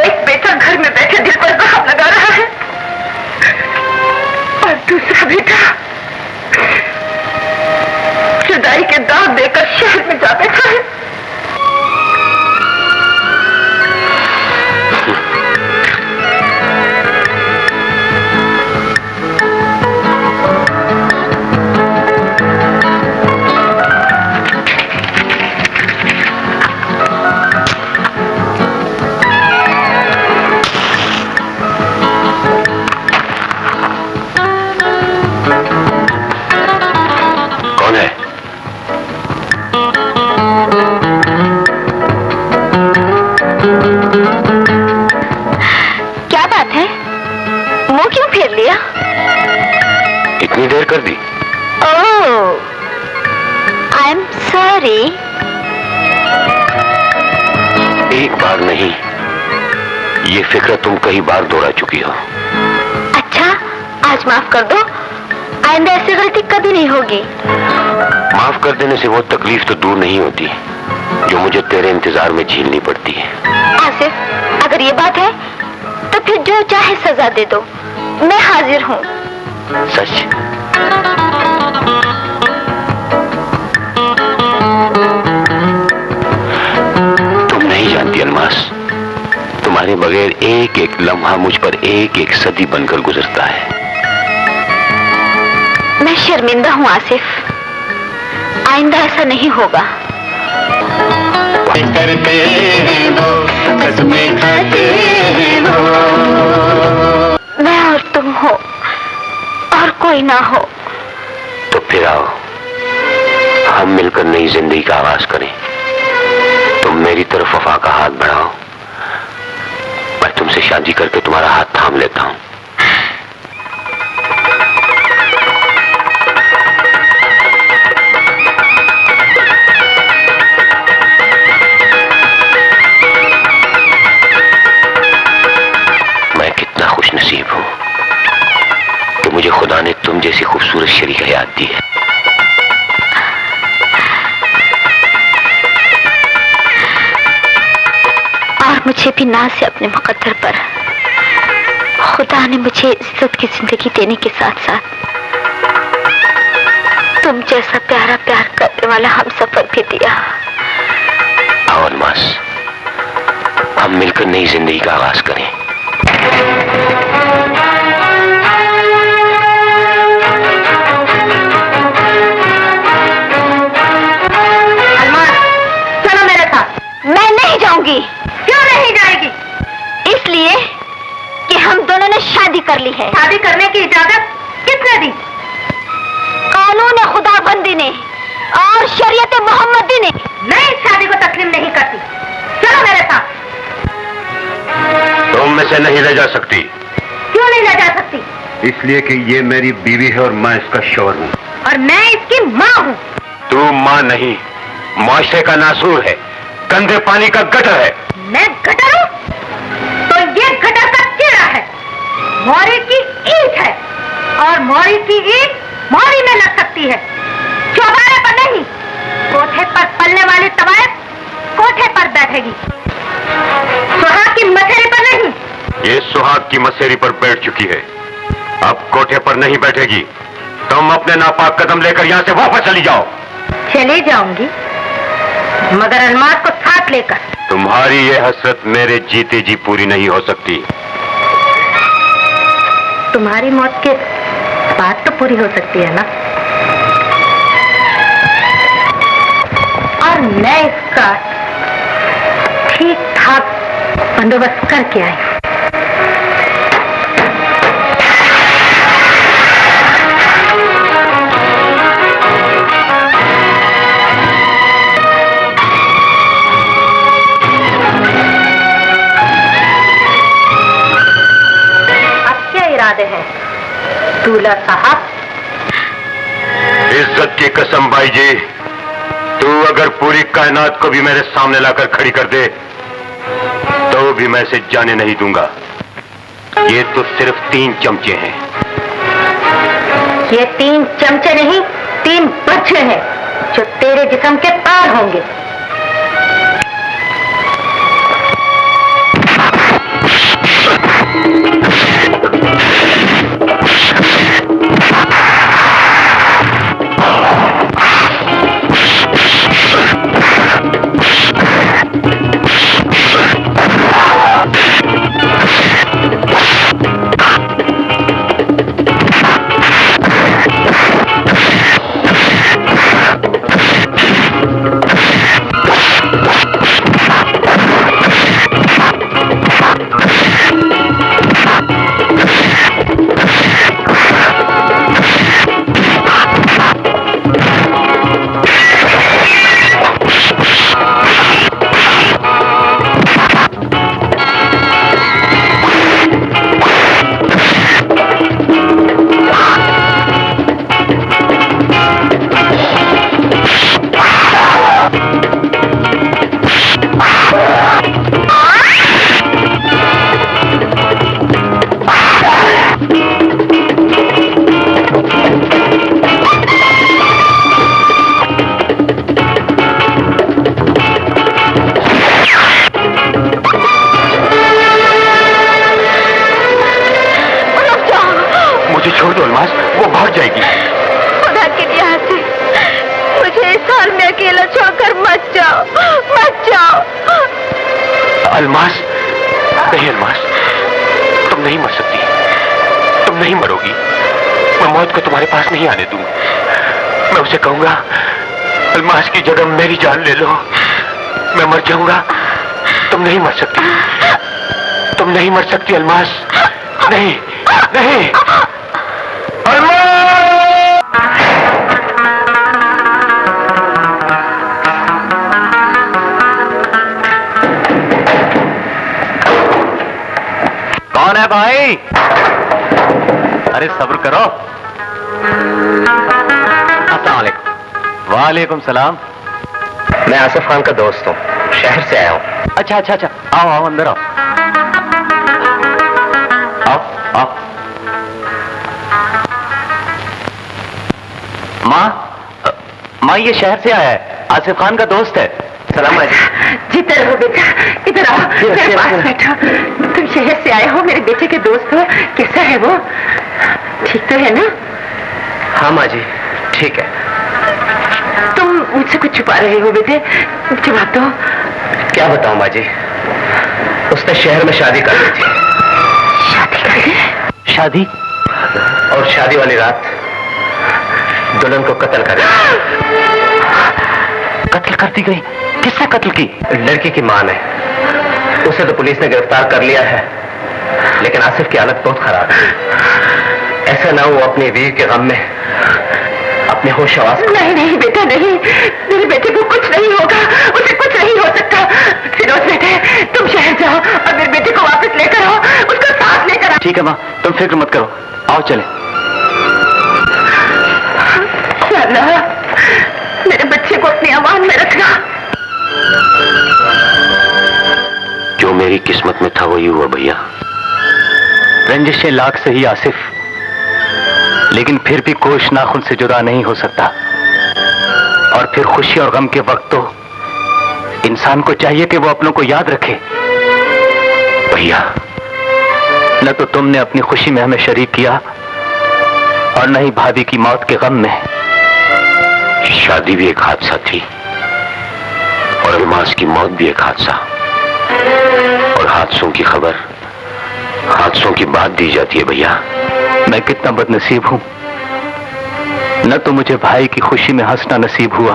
एक बेटा घर में बैठे दिल पर जख्म लगा रहा है, और दूसरा बेटा जुदाई के दाग देकर शहर में जा बैठा है। इतनी देर कर दी? ओह, आई एम सॉरी। एक बार नहीं, ये फिक्र तुम कई बार दोहरा चुकी हो। अच्छा, आज माफ कर दो, आइंदा ऐसी गलती कभी नहीं होगी। माफ कर देने से वो तकलीफ तो दूर नहीं होती जो मुझे तेरे इंतजार में झेलनी पड़ती है। आसिफ, अगर ये बात है तो फिर जो चाहे सजा दे दो, मैं हाजिर हूँ। सच? तुम नहीं जानती अलमास, तुम्हारे बगैर एक एक लम्हा मुझ पर एक एक सदी बनकर गुजरता है। मैं शर्मिंदा हूँ आसिफ, आइंदा ऐसा नहीं होगा। करते हैं वो, कसमें खाते हैं वो। मैं और तुम हो और कोई ना हो। तो फिर आओ, हम मिलकर नई जिंदगी का आगाज करें। तुम मेरी तरफ वफा का हाथ बढ़ाओ, मैं तुमसे शादी करके तुम्हारा हाथ थाम लेता हूँ। नसीब हूं कि मुझे खुदा ने तुम जैसी खूबसूरत शरीक हयात दी है। और मुझे भी नाज से अपने मुकद्दर पर खुदा ने मुझे इज्जत की जिंदगी देने के साथ साथ तुम जैसा प्यारा प्यार करने वाला हम सफर भी दिया। आओ अलमास, हम मिलकर नई जिंदगी का आगाज करें। मैं नहीं जाऊंगी। क्यों नहीं जाएगी? इसलिए कि हम दोनों ने शादी कर ली है। शादी करने की इजाजत किसने दी? कानून खुदाबंदी ने और शरीयत मोहम्मदी ने। मैं इस शादी को तस्लीम नहीं करती। चलो मेरे साथ। तुम में से नहीं ले जा सकती। क्यों नहीं ले जा सकती? इसलिए कि ये मेरी बीवी है और मैं इसका शौहर हूँ। और मैं इसकी माँ हूँ। तू माँ नहीं, मुआशरे का नासूर है, गंदे पानी का गटर है। मैं गटर हूँ? तो ये गटर का कीड़ा है, मोरी की ईंट है, और मोरी की ईंट मोरी में लग सकती है, चौबारे पर नहीं। कोठे पर पलने वाली तवायफ कोठे पर बैठेगी, सुहाग की मसेरी पर नहीं। ये सुहाग की मसेरी पर बैठ चुकी है, अब कोठे पर नहीं बैठेगी। तुम अपने नापाक कदम लेकर यहाँ से वापस चली जाओ। चली जाऊंगी, मगर अलमास को साथ लेकर। तुम्हारी ये हसरत मेरे जीते जी पूरी नहीं हो सकती। तुम्हारी मौत के बाद तो पूरी हो सकती है ना। और मैं इसका ठीक ठाक बंदोबस्त करके आई। शहजादे हैं। दूल्हा साहब, इज्जत की कसम भाई जी, तू अगर पूरी कायनात को भी मेरे सामने लाकर खड़ी कर दे तो भी मैं इसे जाने नहीं दूंगा। ये तो सिर्फ 3 चमचे हैं। ये 3 चमचे नहीं, 3 बच्चे हैं जो तेरे जिस्म के पार होंगे। वो भाग जाएगी। खुदा के लिए आसिफ, मुझे इस हाल में अकेला छोड़कर मत जाओ, मत जाओ। अलमास, नहीं अलमास, तुम नहीं मर सकती, तुम नहीं मरोगी। मैं मौत को तुम्हारे पास नहीं आने दूंगा। मैं उसे कहूंगा अलमास की जगह मेरी जान ले लो, मैं मर जाऊंगा। तुम नहीं मर सकती, तुम नहीं मर सकती अलमास, नहीं नहीं। कौन है भाई? अरे सब्र करो। अस्सलाम वालेकुम। वालेकुम सलाम। मैं आसिफ खान का दोस्त हूँ, शहर से आया हूँ। अच्छा अच्छा अच्छा, आओ आओ अंदर आओ। आओ आओ। माँ ये शहर से आया है, आसिफ खान का दोस्त है। सलाम जी। जीते रहो बेटा, इधर आओ, मेरे पास बैठो। तुम शहर से आए हो, मेरे बेटे के दोस्त हो। कैसा है वो? ठीक तो है ना? हाँ माँ जी, ठीक है। तुम मुझसे कुछ छुपा रहे हो बेटे, जवाब दो। क्या बताऊं माँ जी, उसने शहर में शादी कर ली थी। शादी कर ली? शादी? और शादी वाली रात दुल्हन को कत्ल कर दिया। कत्ल कर दी गई? किसने कत्ल की? लड़की की मां ने। उसे तो पुलिस ने गिरफ्तार कर लिया है, लेकिन आसिफ की हालत बहुत खराब है। ऐसा ना हो अपने वीर के गम में अपने होश हवास। नहीं नहीं बेटा नहीं, मेरे बेटे को कुछ नहीं होगा, उसे कुछ नहीं हो सकता। फिरोज बेटे, तुम शहर जाओ और मेरे बेटे को वापस लेकर आओ, उसका साथ लेकर आओ। ठीक है माँ, तुम फिक्र मत करो, आओ चले। अल्लाह, मेरे बच्चे को अपनी अमान में रखना। जो मेरी किस्मत में था वही हुआ भैया। रंजिशें लाख सही आसिफ, लेकिन फिर भी गोश नाखून से जुदा नहीं हो सकता। और फिर खुशी और गम के वक्त तो इंसान को चाहिए कि वो अपनों को याद रखे। भैया, न तो तुमने अपनी खुशी में हमें शरीक किया और न ही भाभी की मौत के गम में। शादी भी एक हादसा थी और अलमास की मौत भी एक हादसा। और हादसों की खबर हादसों की बात दी जाती है भैया। मैं कितना बदनसीब हूं, न तो मुझे भाई की खुशी में हंसना नसीब हुआ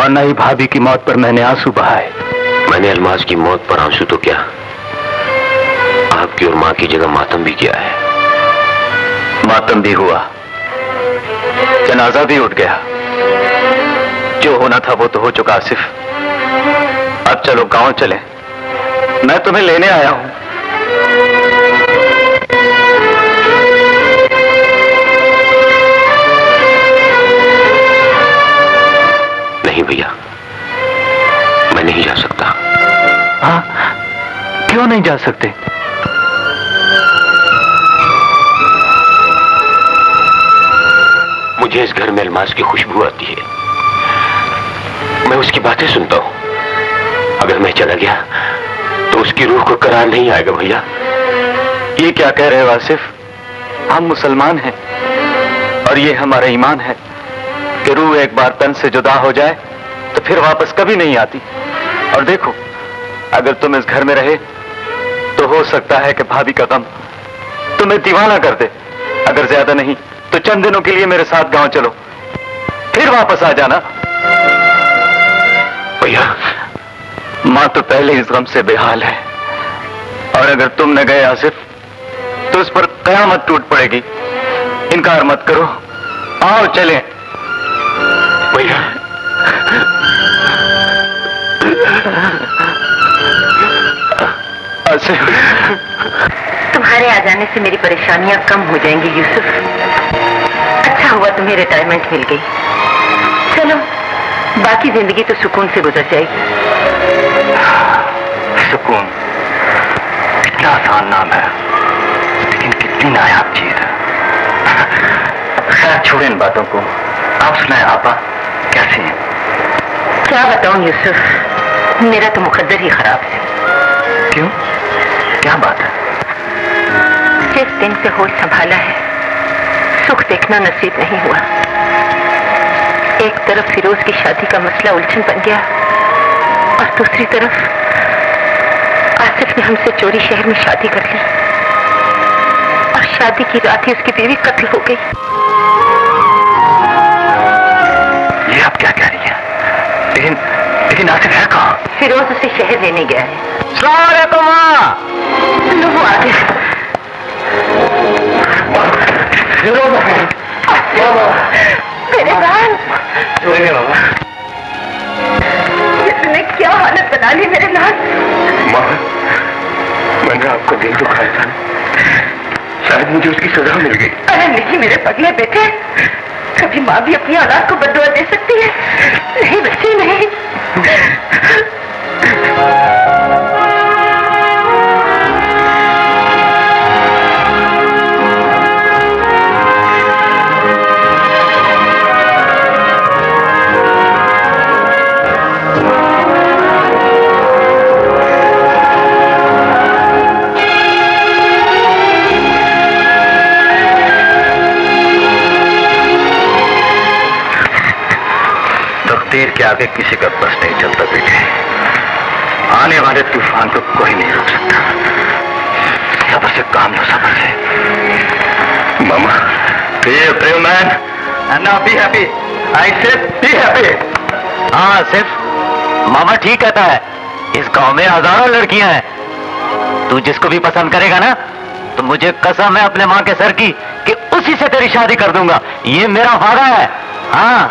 और न ही भाभी की मौत पर मैंने आंसू बहाए। मैंने अलमास की मौत पर आंसू तो क्या, आपकी और मां की जगह मातम भी किया है। मातम भी हुआ, जनाजा भी उठ गया। जो होना था वो तो हो चुका आसिफ। अब चलो गांव चले, मैं तुम्हें लेने आया हूं। भैया, मैं नहीं जा सकता। हाँ, क्यों नहीं जा सकते? मुझे इस घर में अलमास की खुशबू आती है, मैं उसकी बातें सुनता हूं। अगर मैं चला गया तो उसकी रूह को करार नहीं आएगा भैया। ये क्या कह रहे हो आसिफ? हम मुसलमान हैं और ये हमारा ईमान है कि रूह एक बार तन से जुदा हो जाए तो फिर वापस कभी नहीं आती। और देखो, अगर तुम इस घर में रहे तो हो सकता है कि भाभी का गम तुम्हें दीवाना कर दे। अगर ज्यादा नहीं तो चंद दिनों के लिए मेरे साथ गांव चलो, फिर वापस आ जाना। भैया, मां तो पहले इस गम से बेहाल है, और अगर तुम न गए आसिफ तो उस पर कयामत टूट पड़ेगी। इनकार मत करो, आओ चलें। भैया, आसिफ, तुम्हारे आ जाने से मेरी परेशानियां कम हो जाएंगी यूसुफ। अच्छा हुआ तुम्हें रिटायरमेंट मिल गई। चलो, बाकी जिंदगी तो सुकून से गुजर जाएगी। सुकून कितना आसान नाम है, लेकिन कितनी नायाब चीज है। खैर छोड़े इन बातों को, आप सुनाए आपा, कैसे हैं? क्या बताऊं यूसुफ, मेरा तो मुकद्दर ही खराब है। क्यों, क्या बात है? जिस दिन से होश संभाला है, सुख देखना नसीब नहीं हुआ। एक तरफ फिरोज की शादी का मसला उलझन बन गया, और दूसरी तरफ आसिफ ने हमसे चोरी शहर में शादी कर ली, और शादी की रात ही उसकी बीवी कत्ल हो गई। ये आप क्या कह रही हैं? लेकिन आसिफ है कहाँ? फिरोज उसे शहर लेने गया है। अस्सलाम वालेकुम माँ। लो वो आ गया। मेरे लाल, इसने क्या हालत बना ली मेरे लाल। माँ, मैंने आपका दिल दुखाया था, शायद मुझे उसकी सजा मिल गई। अरे नहीं मेरे पगले बेटे, कभी माँ भी अपनी औलाद को बद्दुआ दे सकती है? नहीं बच्ची, नहीं। तकदीर के आगे किसी का बस नहीं चलता बेटे। आने वाले तूफान को कोई नहीं रोक सकता। सब्र से काम लो, सब्र से। मामा, be a brave man and now be happy. I said be happy. हाँ सिर्फ मामा ठीक कहता है, इस गांव में हजारों लड़कियां हैं। तू जिसको भी पसंद करेगा ना, तो मुझे कसम है अपने माँ के सर की कि उसी से तेरी शादी कर दूंगा। ये मेरा वादा है। हाँ।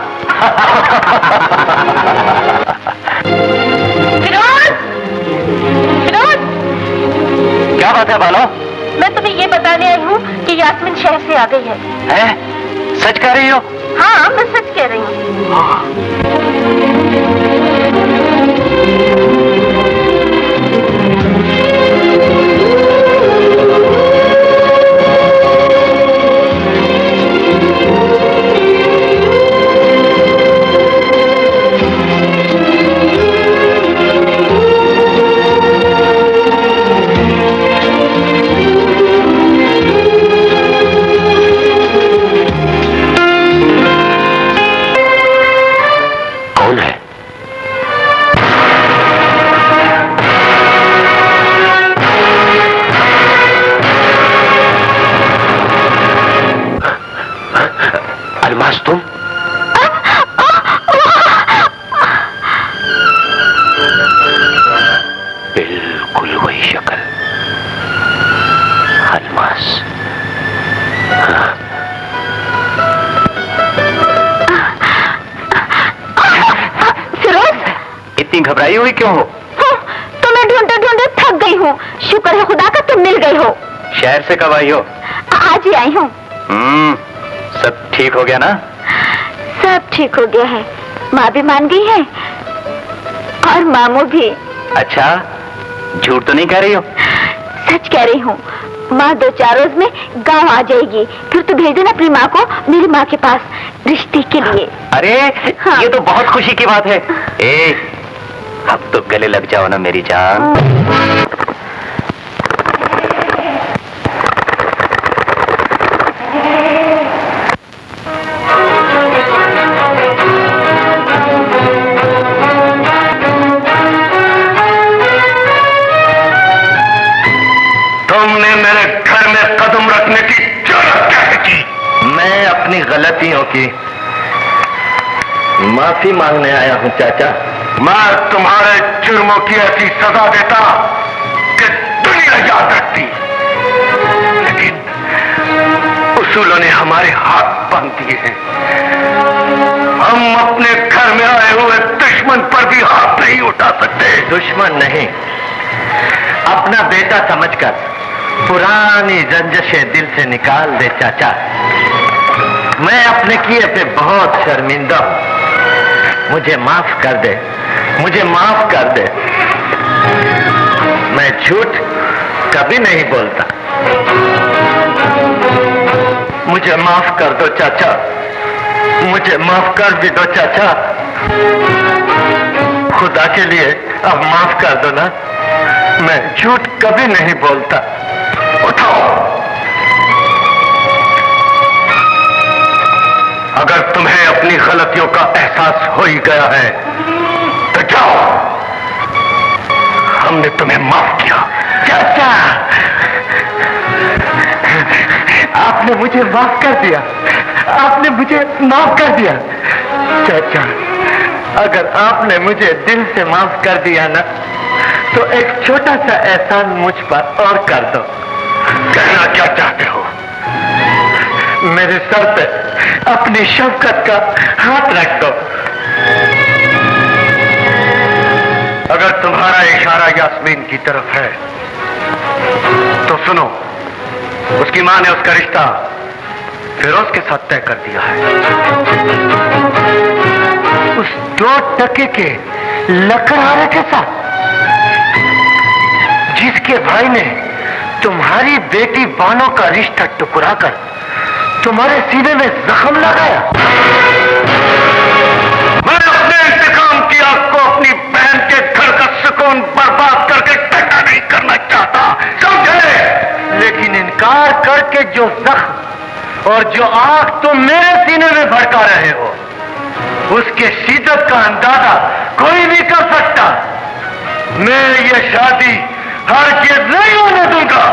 फिरोज, फिरोज, क्या बात है बालो? मैं तुम्हें ये बताने आई हूँ कि यास्मीन शहर से आ गई है। हैं? सच कह रही हो? हाँ, मैं सच कह रही हूँ। अलमास तुम? बिल्कुल वही शक्ल, अलमास। फिरोज, इतनी घबराई हुई क्यों हो? तुम्हें ढूंढते ढूंढते थक गई हूँ। शुक्र है खुदा का तुम मिल गई हो। शहर से कब आई हो? आज ही आई हूँ। सब ठीक हो गया ना? सब ठीक हो गया है, माँ भी मान गई है और मामू भी। अच्छा, झूठ तो नहीं कह रही हो? सच कह रही हूँ। माँ 2-4 रोज में गांव आ जाएगी, फिर तो भेज देना अपनी माँ को मेरी माँ के पास रिश्ते के लिए। अरे हाँ। ये तो बहुत खुशी की बात है। अब तो गले लग जाओ ना मेरी जान। तुमने मेरे घर में कदम रखने की जरूरत क्या की? मैं अपनी गलतियों की माफी मांगने आया हूँ चाचा। मैं तुम्हारे जुर्मों की ऐसी सजा देता कि दुनिया याद रखती, लेकिन उसूलों ने हमारे हाथ बांध दिए हैं। हम अपने घर में आए हुए दुश्मन पर भी हाथ नहीं उठा सकते। दुश्मन नहीं, अपना बेटा समझकर पुरानी रंजशें दिल से निकाल दे चाचा। मैं अपने किए पे बहुत शर्मिंदा हूं, मुझे माफ कर दे, मुझे माफ कर दे। मैं झूठ कभी नहीं बोलता। मुझे माफ कर दो चाचा, मुझे माफ कर भी दो चाचा। खुदा के लिए अब माफ कर दो ना, मैं झूठ कभी नहीं बोलता। उठाओ, अगर तुम्हें अपनी गलतियों का एहसास हो ही गया है तो जाओ, हमने तुम्हें माफ किया। चाचा, आपने मुझे माफ कर दिया, आपने मुझे माफ कर दिया। चाचा, अगर आपने मुझे दिल से माफ कर दिया ना, तो एक छोटा सा एहसान मुझ पर और कर दो। कहना क्या चाहते हो? मेरे सर पे अपनी शफकत का हाथ रख दो। अगर तुम्हारा इशारा यास्मीन की तरफ है तो सुनो, उसकी मां ने उसका रिश्ता फिरोज के साथ तय कर दिया है। उस 2 टके के लकड़हारे के साथ, जिसके भाई ने तुम्हारी बेटी बानो का रिश्ता टुकरा कर तुम्हारे सीने में जख्म लगाया। मैं अपने इंतकाम की आग को अपनी बहन के घर का सुकून बर्बाद करके ठंडा नहीं करना चाहता, समझे? लेकिन इनकार करके जो जख्म और जो आग तुम मेरे सीने में भड़का रहे हो, उसके शिद्दत का अंदाजा कोई भी कर सकता। मैं ये शादी हरगिज़ नहीं होने दूंगा।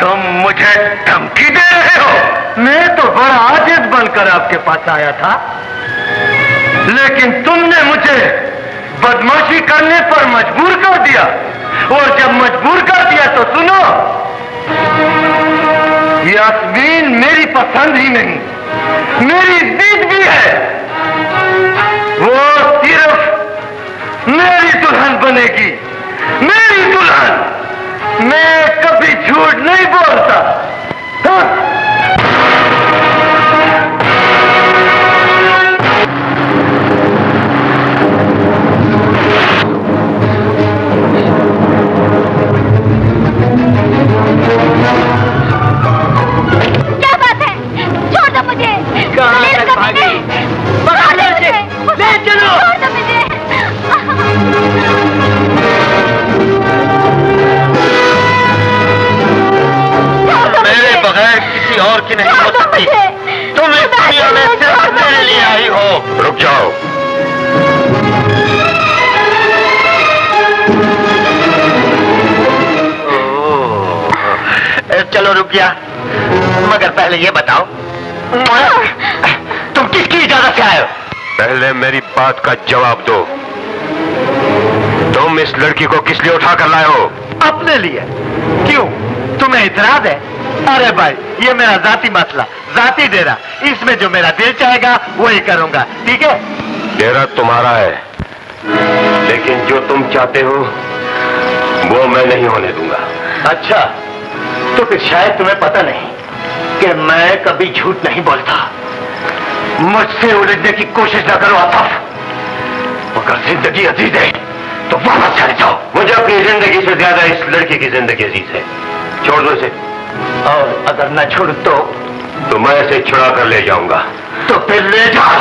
तुम मुझे धमकी दे रहे हो? मैं तो बड़ा आजिज बनकर आपके पास आया था, लेकिन तुमने मुझे बदमाशी करने पर मजबूर कर दिया। और जब मजबूर कर दिया तो सुनो, यास्मीन मेरी पसंद ही नहीं, मेरी जिद भी है। वो सिर्फ मेरी दुल्हन बनेगी, मेरी दुल्हन। मैं कभी झूठ नहीं बोलता। हाँ? क्या बात है? छोड़ दो मुझे। कहाँ तक भागी? पकड़ लो इसे, ले चलो। छोड़ दो मुझे। मेरे बगैर किसी और की नहीं हो सकती। तुम इस दुनिया में सिर्फ मेरे लिए आई हो। रुक जाओ। चलो रुक गया, मगर पहले ये बताओ, तुम किसकी इजाजत से आए हो? पहले मेरी बात का जवाब दो। तुम इस लड़की को किस लिए उठा कर लाए हो? अपने लिए। क्यों, तुम्हें इतराज है? अरे भाई, ये मेरा जाती मसला, जाती डेरा। इसमें जो मेरा दिल चाहेगा वही करूंगा, ठीक है? डेरा तुम्हारा है, लेकिन जो तुम चाहते हो वो मैं नहीं होने दूंगा। अच्छा, तो फिर शायद तुम्हें पता नहीं कि मैं कभी झूठ नहीं बोलता। मुझसे उलझने की कोशिश न करो आसफ। अगर जिंदगी अजीज है तो वापस चले जाओ। मुझे अपनी जिंदगी से ज्यादा इस लड़की की जिंदगी अजीज है। छोड़ दो इसे। और अगर न छोड़ तो मैं इसे छुड़ा कर ले जाऊंगा। तो फिर ले जाओ।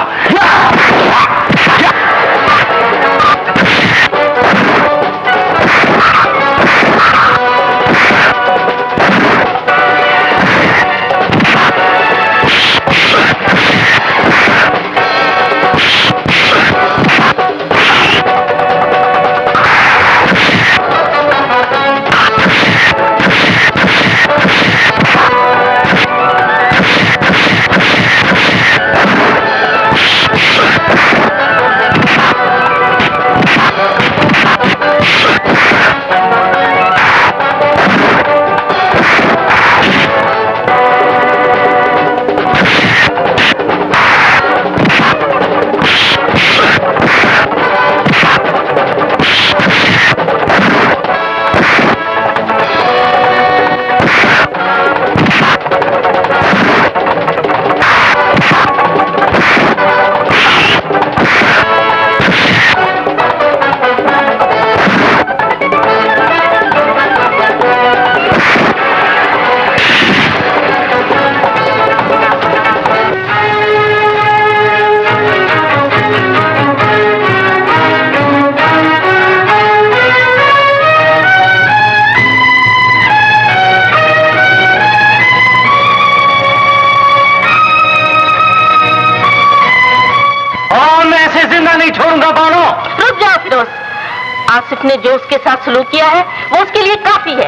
आसिफ ने जो उसके साथ सलूक किया है वो उसके लिए काफी है।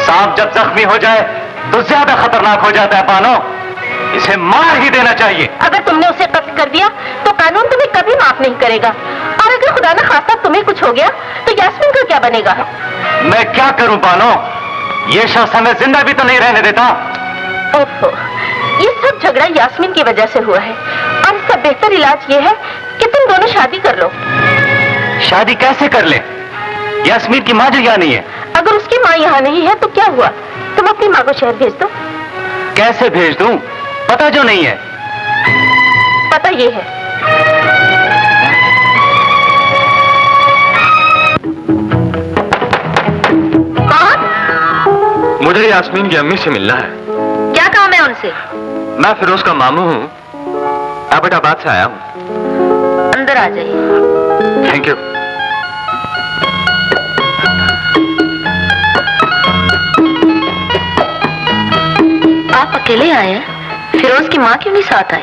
सांप जब जख्मी हो जाए तो ज्यादा खतरनाक हो जाता है बानो। इसे मार ही देना चाहिए। अगर तुमने उसे कत्ल कर दिया तो कानून तुम्हें कभी माफ नहीं करेगा, और अगर खुदा न खास्ता तुम्हें कुछ हो गया तो यास्मीन का क्या बनेगा? मैं क्या करूं बानो, ये शख्स हमें जिंदा भी तो नहीं रहने देता। ओहो, ये सब झगड़ा यास्मीन की वजह से हुआ है, और इसका बेहतर इलाज ये है कि तुम दोनों शादी कर लो। शादी कैसे कर ले? यास्मीन की माँ जो यहाँ नहीं है। अगर उसकी माँ यहाँ नहीं है तो क्या हुआ, तुम अपनी माँ को शहर भेज दो। कैसे भेज दूं? पता जो नहीं है। पता ये है। कौन? मुझे यास्मीन की अम्मी से मिलना है। क्या काम है उनसे? मैं फिरोज का मामू हूँ, एबटाबाद से आया हूँ। अंदर आ जाइए। Thank you. आप अकेले आए हैं? फिरोज की माँ क्यों नहीं साथ आई?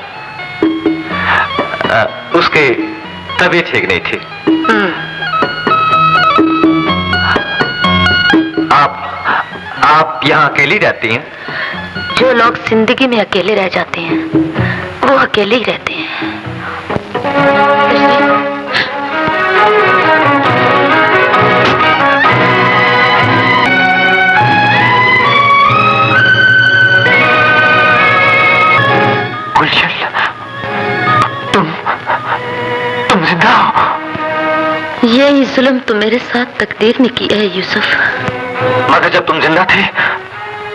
उसकी तबीयत ठीक नहीं थी। आप यहाँ अकेली रहती हैं? जो लोग जिंदगी में अकेले रह जाते हैं वो अकेले ही रहते हैं। गुलशन, तुम जिंदा हो? यही जुल्म तो मेरे साथ तकदीर ने किया है यूसुफ। मगर जब तुम जिंदा थे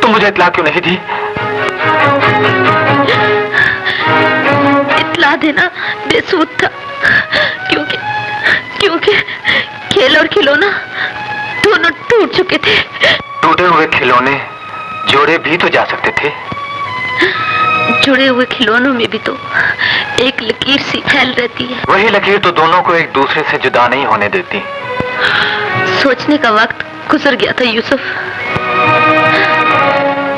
तो मुझे इत्तला क्यों नहीं दी? इत्तला देना बेसूद था, क्योंकि खेल और खिलौना दोनों टूट चुके थे। टूटे हुए खिलौने जोड़े भी तो जा सकते थे। जुड़े हुए खिलौनों में भी तो एक लकीर सी फैल रहती है। वही लकीर तो दोनों को एक दूसरे से जुदा नहीं होने देती। सोचने का वक्त गुजर गया था यूसुफ।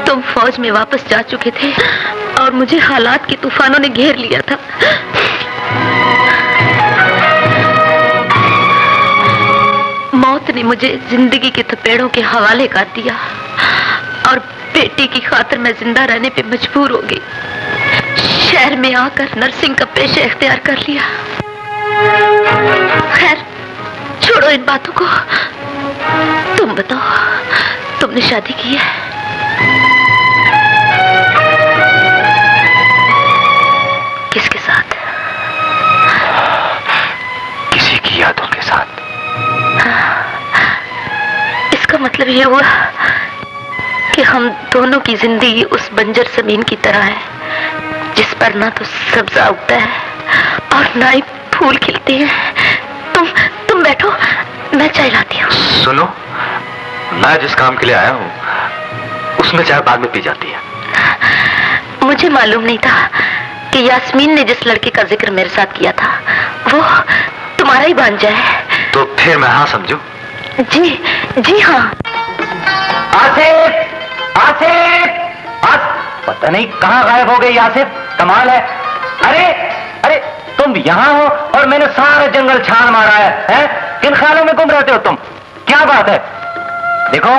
तुम फौज में वापस जा चुके थे और मुझे हालात के तूफानों ने घेर लिया था। मौत ने मुझे जिंदगी के थपेड़ों के हवाले कर दिया और बेटी की खातिर मैं जिंदा रहने पे मजबूर हो गई। शहर में आकर नर्सिंग का पेशा इख्तियार कर लिया। खैर छोड़ो इन बातों को, तुम बताओ तुमने शादी की है? किसके साथ? किसी की यादों के साथ। इसका मतलब ये हुआ कि हम दोनों की जिंदगी उस बंजर जमीन की तरह है जिस पर ना तो सब्जा उगता है और ना ही फूल खिलते हैं। तुम बैठो, मैं चाय लाती हूँ। सुनो, मैं जिस काम के लिए आया हूँ उसमें चाय बाद में पी जाती है। मुझे मालूम नहीं था कि यास्मीन ने जिस लड़के का जिक्र मेरे साथ किया था वो तुम्हारा ही भांजा है। तो फिर मैं हाँ समझू? जी जी हाँ। आसिफ, आसिफ, पता नहीं कहाँ गायब हो गई आसिफ, कमाल है। अरे अरे तुम यहाँ हो और मैंने सारा जंगल छान मारा है? किन ख्यालों में घूम रहते हो तुम? क्या बात है? देखो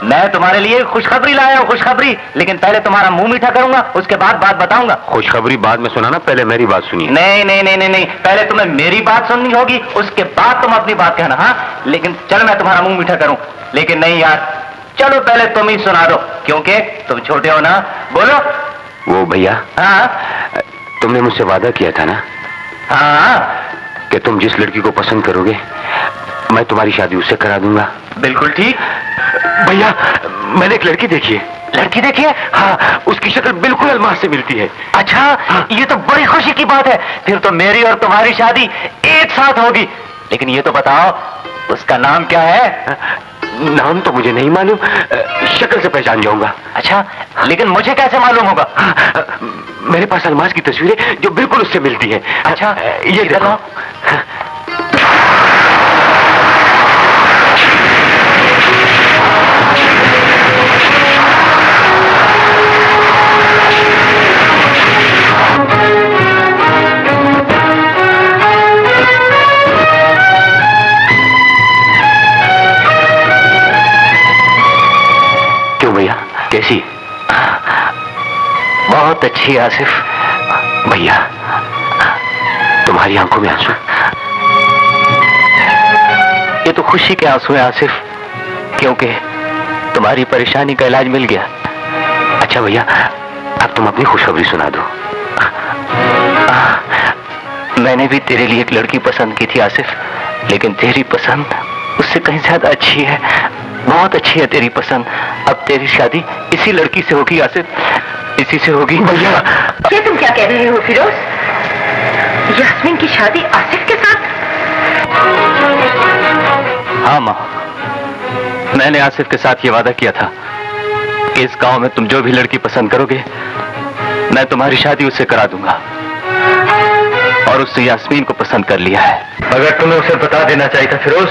मैं तुम्हारे लिए खुशखबरी लाया हूँ, खुशखबरी। लेकिन पहले तुम्हारा मुंह मीठा करूंगा, उसके बाद बात बताऊंगा। खुशखबरी बाद में सुनाना, पहले मेरी बात सुनिए। नहीं नहीं नहीं नहीं नहीं, पहले तुम्हें मेरी बात सुननी होगी, उसके बाद तुम अपनी बात कहना। हाँ लेकिन चल मैं तुम्हारा मुंह मीठा करूं, लेकिन नहीं यार, चलो पहले तुम ही सुना दो, क्योंकि तुम छोटे हो ना। बोलो। वो भैया, हाँ तुमने मुझसे वादा किया था ना हाँ, कि तुम जिस लड़की को पसंद करोगे मैं तुम्हारी शादी उससे करा दूंगा। बिल्कुल ठीक। भैया, मैंने एक लड़की देखी है। लड़की देखी है? हाँ, उसकी शक्ल बिल्कुल अलमास से मिलती है। अच्छा हाँ। ये तो बड़ी खुशी की बात है, फिर तो मेरी और तुम्हारी शादी एक साथ होगी। लेकिन ये तो बताओ उसका नाम क्या है? नाम तो मुझे नहीं मालूम, शक्ल से पहचान जाऊंगा। अच्छा, लेकिन मुझे कैसे मालूम होगा? मेरे पास अलमास की तस्वीर है जो बिल्कुल उससे मिलती है। अच्छा, ये देखो। क्यों भैया, कैसी? बहुत अच्छी आसिफ। भैया, तुम्हारी आंखों में आंसू? ये तो खुशी के आंसू हैं आसिफ, क्योंकि तुम्हारी परेशानी का इलाज मिल गया। अच्छा भैया, अब तुम अपनी खुशखबरी सुना दो। मैंने भी तेरे लिए एक लड़की पसंद की थी आसिफ, लेकिन तेरी पसंद उससे कहीं ज्यादा अच्छी है। बहुत अच्छी है तेरी पसंद। अब तेरी शादी इसी लड़की से होगी आसिफ, इसी से होगी। भैया, ये तुम क्या कह रहे हो फिरोज? यास्मीन की शादी आसिफ के साथ? हाँ माँ, मैंने आसिफ के साथ ये वादा किया था कि इस गांव में तुम जो भी लड़की पसंद करोगे मैं तुम्हारी शादी उससे करा दूंगा, और उससे यास्मीन को पसंद कर लिया है। अगर तुम्हें उसे बता देना चाहिए था फिरोज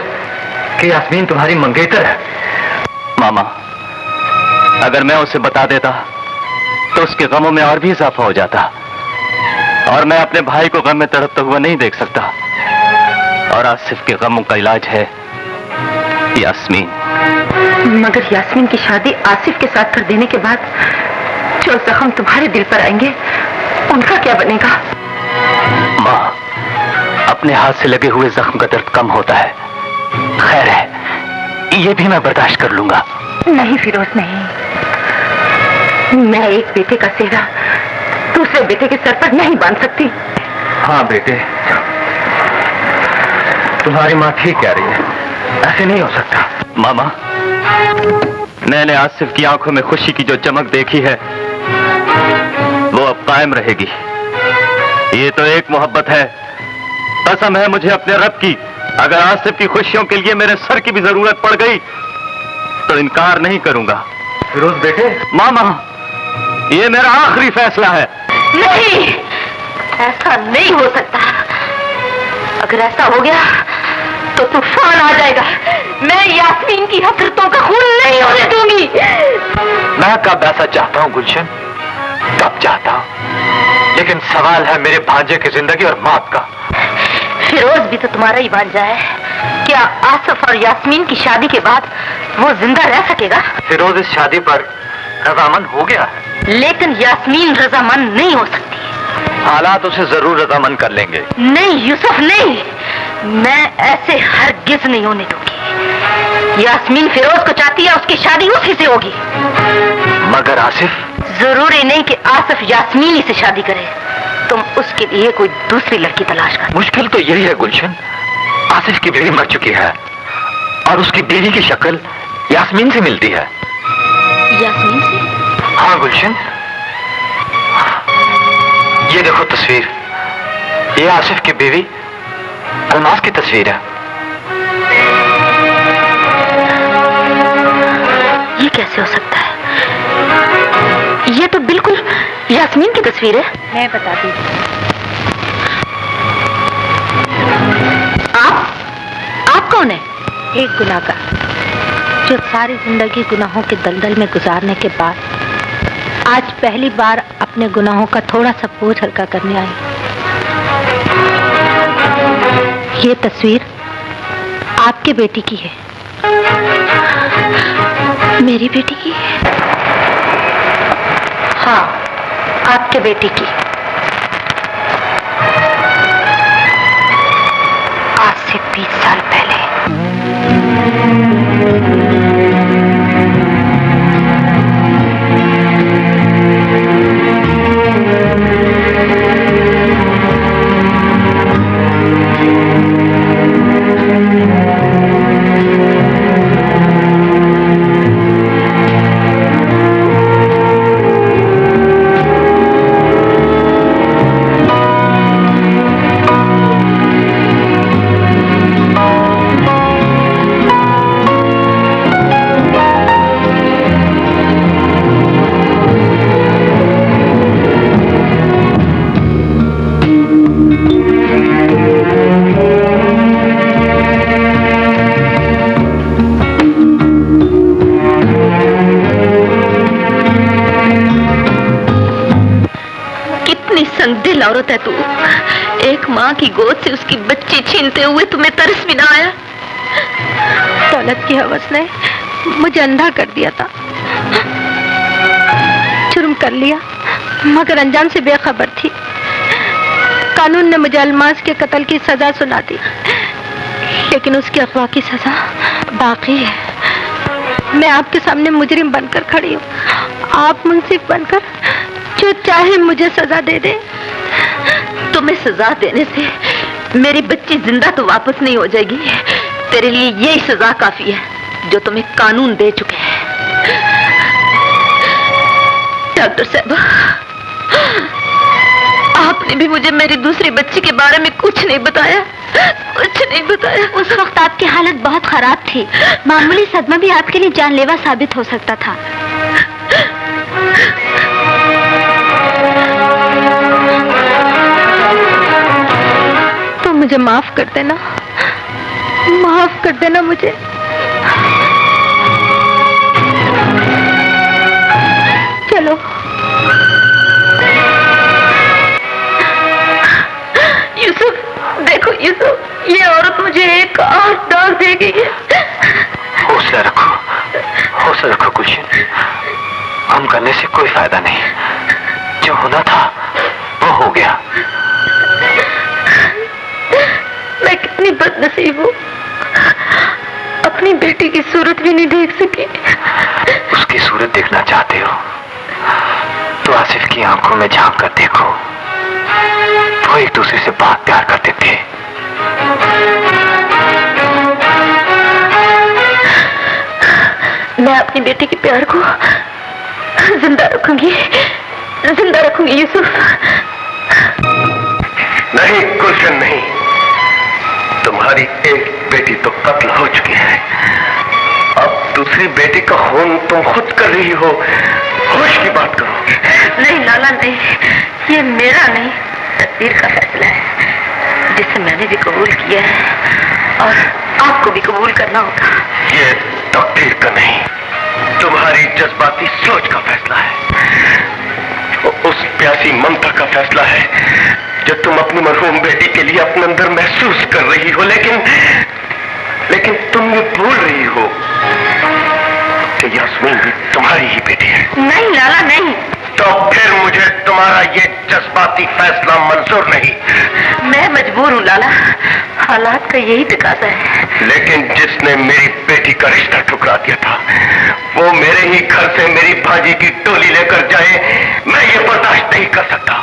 कि यास्मीन तुम्हारी मंगेतर है। मामा, अगर मैं उसे बता देता तो उसके गमों में और भी इजाफा हो जाता, और मैं अपने भाई को गम में तड़पता हुआ नहीं देख सकता। और आसिफ के गमों का इलाज है यास्मीन। मगर यास्मीन की शादी आसिफ के साथ कर देने के बाद जो जख्म तुम्हारे दिल पर आएंगे उनका क्या बनेगा? माँ, अपने हाथ से लगे हुए जख्म का दर्द कम होता है। खैर है, ये भी मैं बर्दाश्त कर लूंगा। नहीं फिरोज, नहीं। मैं एक बेटे का सेहरा दूसरे बेटे के सर पर नहीं बांध सकती। हाँ बेटे, तुम्हारी माँ ठीक कह रही है, ऐसे नहीं हो सकता। मामा, मैंने आसिफ की आंखों में खुशी की जो चमक देखी है वो अब कायम रहेगी। ये तो एक मोहब्बत है, कसम है मुझे अपने रब की, अगर आसिफ की खुशियों के लिए मेरे सर की भी जरूरत पड़ गई तो इनकार नहीं करूंगा। फिरोज बेटे, मामा, ये मेरा आखिरी फैसला है। नहीं, ऐसा नहीं हो सकता। अगर ऐसा हो गया तो तूफान आ जाएगा। मैं यास्मीन की हसरतों का खून नहीं होने दूंगी। मैं कब ऐसा चाहता हूँ गुलशन, कब चाहता हूँ, लेकिन सवाल है मेरे भांजे की जिंदगी और मौत का। फिरोज भी तो तुम्हारा ही भांजा है। क्या आसिफ और यास्मीन की शादी के बाद वो जिंदा रह सकेगा? फिरोज इस शादी पर रजामंद हो गया है, लेकिन यास्मीन रजामंद नहीं हो सकती। हालात उसे जरूर रजामंद कर लेंगे। नहीं यूसुफ, नहीं, मैं ऐसे हरगिज नहीं होने दूंगी। यास्मीन फिरोज को चाहती है, उसकी शादी उसी से होगी। मगर आसिफ? जरूरी नहीं कि आसिफ यास्मीन ही से शादी करे, तुम उसके लिए कोई दूसरी लड़की तलाश कर। मुश्किल तो यही है गुलशन, आसिफ की बीवी मर चुकी है और उसकी बीवी की शक्ल यास्मीन से मिलती है। यास्मीन से? हाँ गुलशन, ये देखो तस्वीर, ये आसिफ की बीवी अलमास की तस्वीर है। कैसे हो सकता है? ये तो बिल्कुल यास्मीन की तस्वीर है। मैं बताती हूँ। आप कौन है? एक गुनाहगार जो सारी जिंदगी गुनाहों के दलदल में गुजारने के बाद आज पहली बार अपने गुनाहों का थोड़ा सा बोझ हल्का करने आई। ये तस्वीर आपके बेटी की है। मेरी बेटी की? हाँ, आपके बेटी की। आज से 20 साल पहले। संगदिल औरत है तू। एक माँ की गोद से उसकी बच्ची छीनते हुए तुम्हें तरस भी ना आया? दौलत की हवस ने मुझे अंधा कर दिया था। जुर्म कर लिया मगर अनजान से बेखबर थी। कानून ने मुझे अलमास के कत्ल की सजा सुना दी, लेकिन उसकी अगवा की सजा बाकी है। मैं आपके सामने मुजरिम बनकर खड़ी हूँ, आप मुंसिफ बनकर जो चाहे मुझे सजा दे दे। तुम्हें सजा देने से मेरी बच्ची जिंदा तो वापस नहीं हो जाएगी। तेरे लिए यही सजा काफी है जो तुम्हें कानून दे चुके हैं। डॉक्टर साहब, आपने भी मुझे मेरी दूसरी बच्ची के बारे में कुछ नहीं बताया। उस वक्त आपकी हालत बहुत खराब थी। मामूली सदमा भी आपके लिए जानलेवा साबित हो सकता था। तो मुझे माफ कर देना मुझे। चलो। यूसुफ, देखो यूसुफ, ये औरत मुझे एक और दाग दे गई है। हौसला रखो गुलशन। हम करने से कोई फायदा नहीं। जो होना था वो हो गया। मैं कितनी बदनसीब हूँ, अपनी बेटी की सूरत भी नहीं देख सकी। उसकी सूरत देखना चाहते हो तो आसिफ की आंखों में झांक कर देखो। वो एक दूसरे से बहुत प्यार करते थे। मैं अपनी बेटी के प्यार को जिंदा रखूंगी यूसुफ। नहीं गुलशन, नहीं। तुम्हारी एक बेटी तो कत्ल हो चुकी है, अब दूसरी बेटी का खून तुम खुद कर रही हो। होश की बात करो। नहीं लाला, नहीं, ये मेरा नहीं, तकदीर का फैसला है जिसे मैंने भी कबूल किया है और आपको भी कबूल करना होगा। ये तकदीर का नहीं, तुम्हारी जज्बाती सोच का फैसला है। उस प्यासी ममता का फैसला है जो तुम अपनी मरहूम बेटी के लिए अपने अंदर महसूस कर रही हो। लेकिन तुम ये भूल रही हो कि यास्मीन भी तुम्हारी ही बेटी है। नहीं लाला, नहीं। तो फिर मुझे तुम्हारा ये जज्बाती फैसला मंजूर नहीं। मैं मजबूर हूँ लाला, हालात का यही तकाजा है। लेकिन जिसने मेरी बेटी का रिश्ता ठुकरा दिया था वो मेरे ही घर से मेरी भाजी की टोली लेकर जाए, मैं ये बर्दाश्त नहीं कर सकता।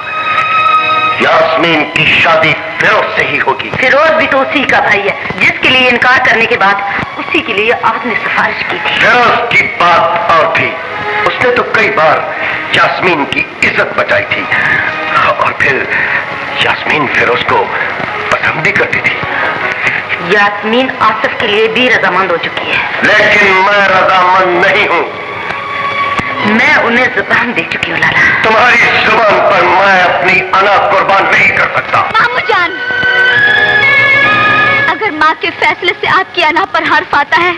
यास्मीन की शादी फिरोज से ही होगी। फिरोज भी तो उसी का भाई है जिसके लिए इनकार करने के बाद उसी के लिए आपने सिफारिश की थी। फिरोज की बात और थी, उसने तो कई बार यास्मीन की इज्जत बचाई थी और फिर यास्मीन फिरोज को पसंद भी करती थी। यास्मीन आसिफ के लिए भी रजामंद हो चुकी है। लेकिन मैं रजामंद नहीं हूँ। मैं उन्हें जुबान दे चुकी हूँ लाला। तुम्हारी जुबान पर मैं अपनी अना कुर्बान नहीं कर सकता। मामू जान, अगर माँ के फैसले से आपकी अना पर हर्फ आता है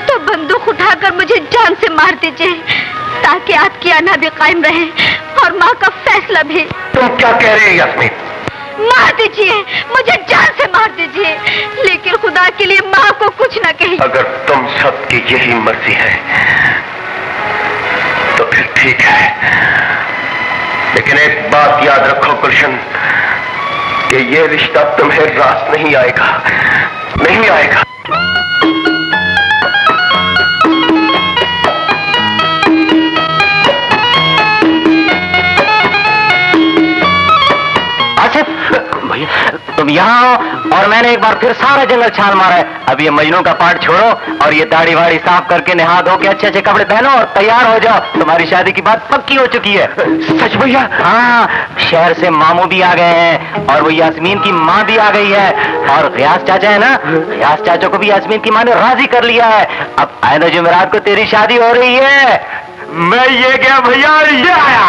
तो बंदूक उठाकर मुझे जान से मार दीजिए, ताकि आपकी अना भी कायम रहे और माँ का फैसला भी। तुम क्या कह रही है यास्मीन? मार दीजिए, मुझे जान से मार दीजिए, लेकिन खुदा के लिए माँ को कुछ न कहिए। अगर तुम सबकी यही मर्जी है तो फिर ठीक है, लेकिन एक बात याद रखो गुलशन, कि ये रिश्ता तुम्हें रास नहीं आएगा, नहीं आएगा। आसिफ, भैया तुम यहाँ आओ, और मैंने एक बार फिर सारा जंगल छान मारा है। अब ये मजनू का पार्ट छोड़ो और ये दाढ़ी वाड़ी साफ करके नहा धो के अच्छे अच्छे कपड़े पहनो और तैयार हो जाओ। तुम्हारी शादी की बात पक्की हो चुकी है। सच भैया? हाँ, शहर से मामू भी आ गए हैं और वो यास्मीन की माँ भी आ गई है, और गयास चाचा है ना, गयास चाचा को भी यास्मीन की माँ ने राजी कर लिया है। अब आइंदा जुमेरात को तेरी शादी हो रही है। मैं ये गया भैया, ये आया।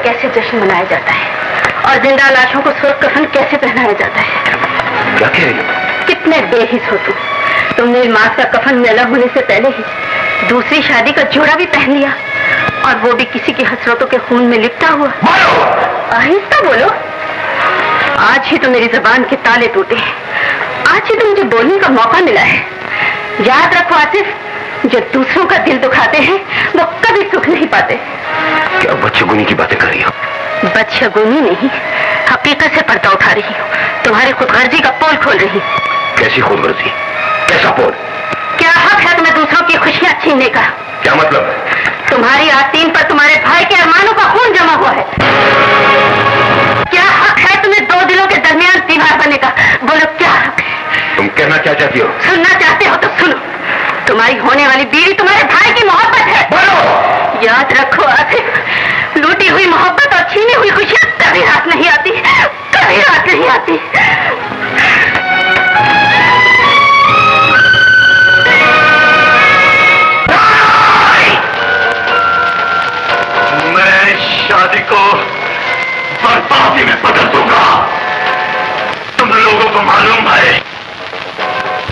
कैसे जश्न मनाया जाता है और जिंदा लाशों को सुर्ख कफन कैसे पहनाया जाता है। क्या कह रही हो? कितने बेहिस हो तुमने माँ का कफन मेला होने से पहले ही दूसरी शादी का जोड़ा भी पहन लिया, और वो भी किसी की हसरतों के खून में लिपटा हुआ। आहिस्ता बोलो, आज ही तो मेरी जुबान के ताले टूटे हैं, आज ही तो मुझे बोलने का मौका मिला है। याद रखो आसिफ, जो दूसरों का दिल दुखाते हैं वो कभी सुख नहीं पाते। क्या बदशगुनी की बातें कर रही हो? बदशगुनी नहीं, हकीकत से पर्दा उठा रही हूँ, तुम्हारी खुदगर्जी का पोल खोल रही हूँ। कैसी खुदगर्जी? कैसा पोल? क्या हक है तुम्हें दूसरों की खुशियाँ छीनने का? क्या मतलब? तुम्हारी आस्तीन पर तुम्हारे भाई के अरमानों का खून जमा हुआ है। क्या हक है तुम्हें दो दिलों के दरमियान दीवार बनने का? बोलो क्या हक है? तुम कहना क्या चाहती हो? सुनना चाहते हो तो सुनो, तुम्हारी होने वाली बीवी तुम्हारे भाई की मोहब्बत है। बोलो। याद रखो आसिफ, लूटी हुई मोहब्बत और छीनी हुई खुशियाँ कभी रात नहीं आती, कभी रात नहीं आती। मैं शादी को बर्बादी में बदल दूंगा। तुम लोगों को मालूम है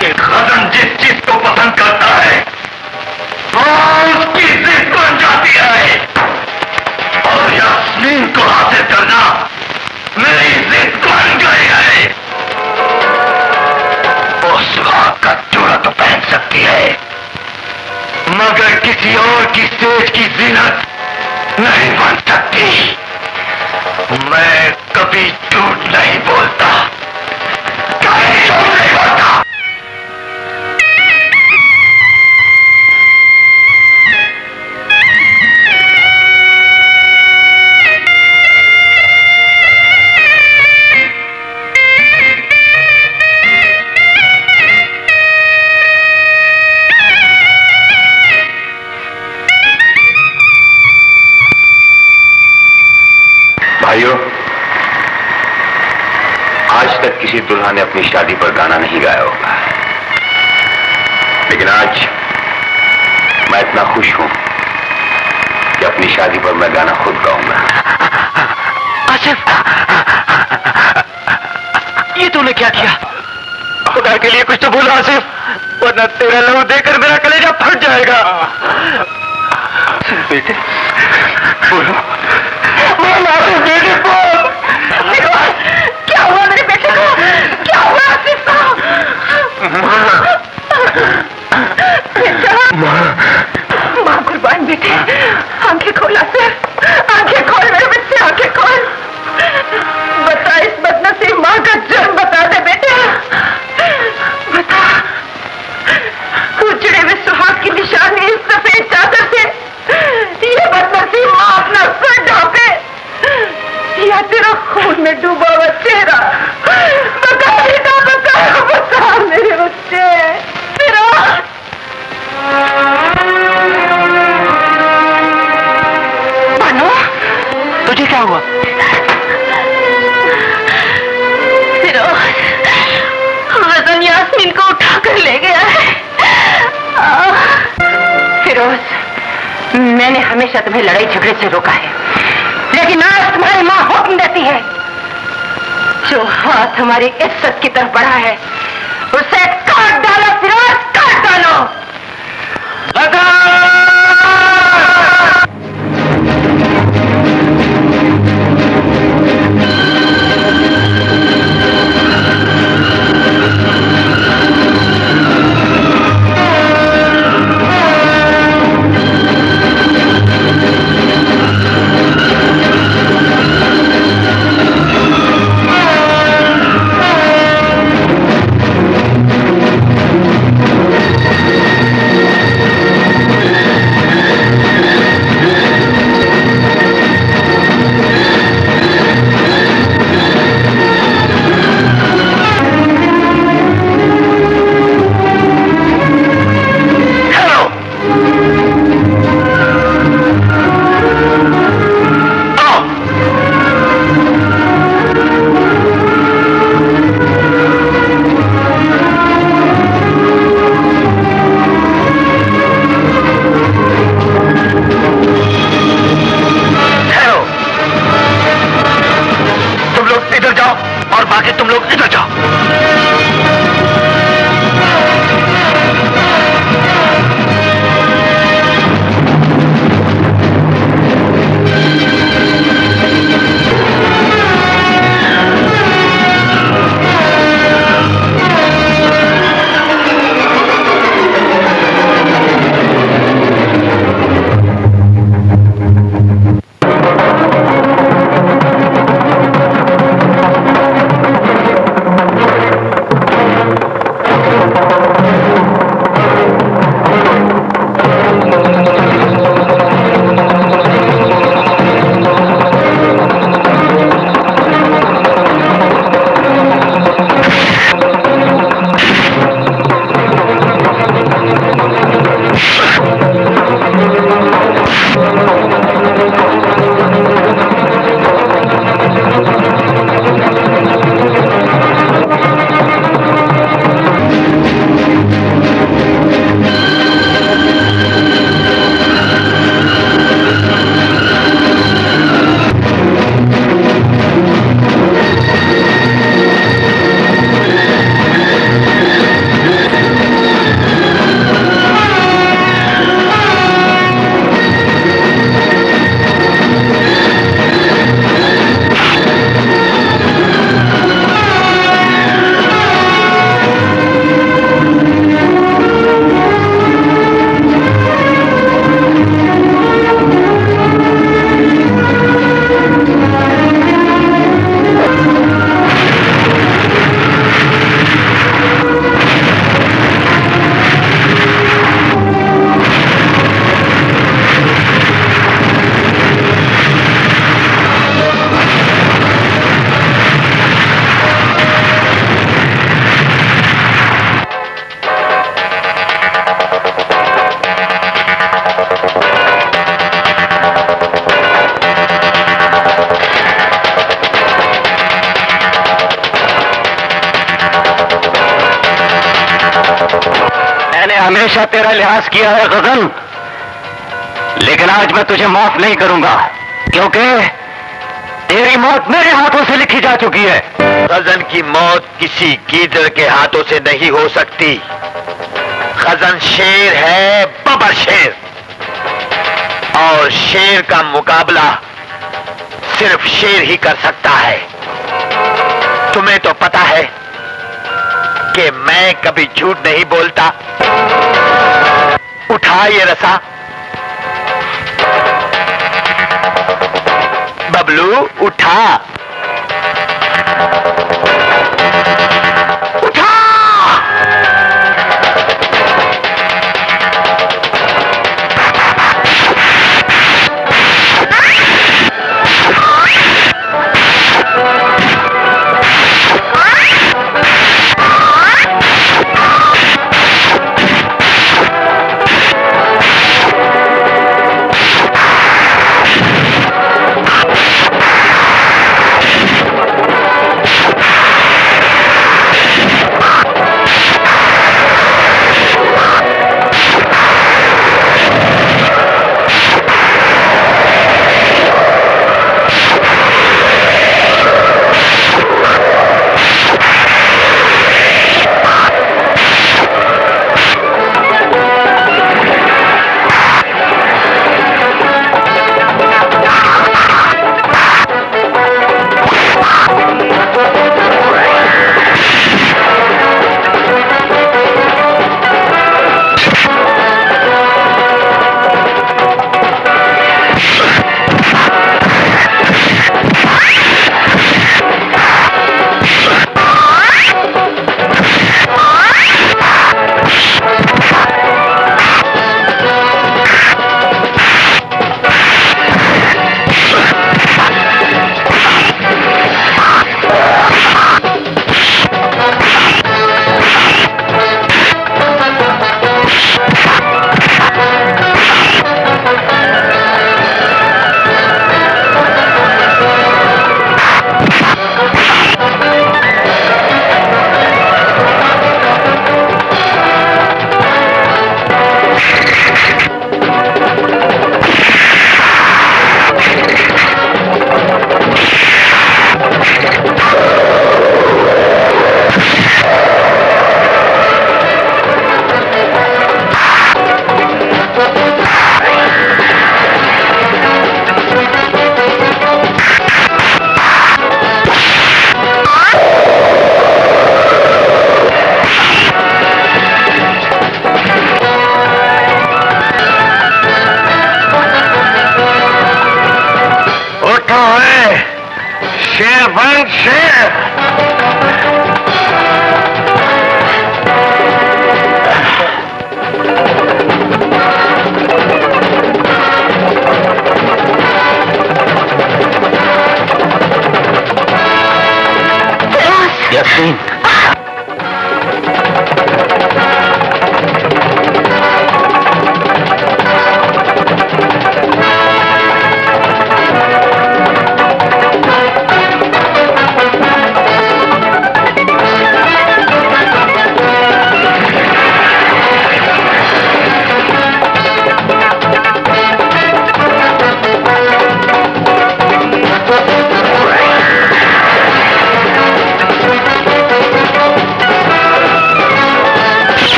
कि खजन जिस चीज को पसंद करता है वो उसकी जिद बन जाती है, और यास्मीन को हासिल करना मेरी जिद बन गई है। वो सुहाग का जोड़ा तो पहन सकती है, मगर किसी और की सेज की जीनत नहीं बन सकती। मैं कभी झूठ नहीं बोलता, कभी झूठ नहीं बोलता। भाइयों, आज तक किसी दुल्हा ने अपनी शादी पर गाना नहीं गाया होगा, लेकिन आज मैं इतना खुश हूं कि अपनी शादी पर मैं गाना खुद गाऊंगा। आसिफ, ये तूने क्या किया? खुदा के लिए कुछ तो बोलो आसिफ, वरना तेरा लहू देकर मेरा कलेजा फट जाएगा। बेटे बोलो, बेटे बोल। क्या हुआ मेरे बेटे को? क्या हुआ आसिफ को? माँ कुर्बान बेटे, आंखें खोल आसिफ, आंखें खोल मेरे बच्चे, आंखें खोल। बता इस बदनसीब माँ का जुर्म बता दे बेटे। मैंने हमेशा तुम्हें लड़ाई झगड़े से रोका है, लेकिन आज तुम्हारी माँ हुक्म देती है, जो हाथ हमारी इज्जत की तरफ बढ़ा है उसे काट डालो फिरोज, काट डालो। हमेशा तेरा लिहाज किया है गगन, लेकिन आज मैं तुझे माफ नहीं करूंगा, क्योंकि तेरी मौत मेरे हाथों से लिखी जा चुकी है। खजन की मौत किसी गीदड़ के हाथों से नहीं हो सकती। खजन शेर है, बबर शेर, और शेर का मुकाबला सिर्फ शेर ही कर सकता है। तुम्हें तो पता है कि मैं कभी झूठ नहीं बोलता। उठा ये रसा, बबलू उठा, उठा।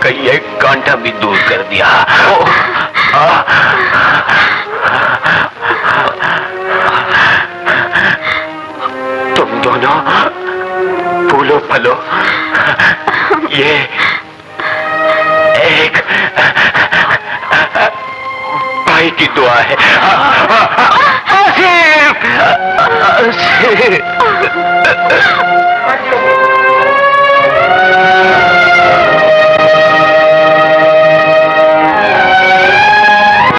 का ये कांटा भी दूर कर दिया। तुम दोनों फूलो फलो, ये एक भाई की दुआ है। आसिफ! आसिफ!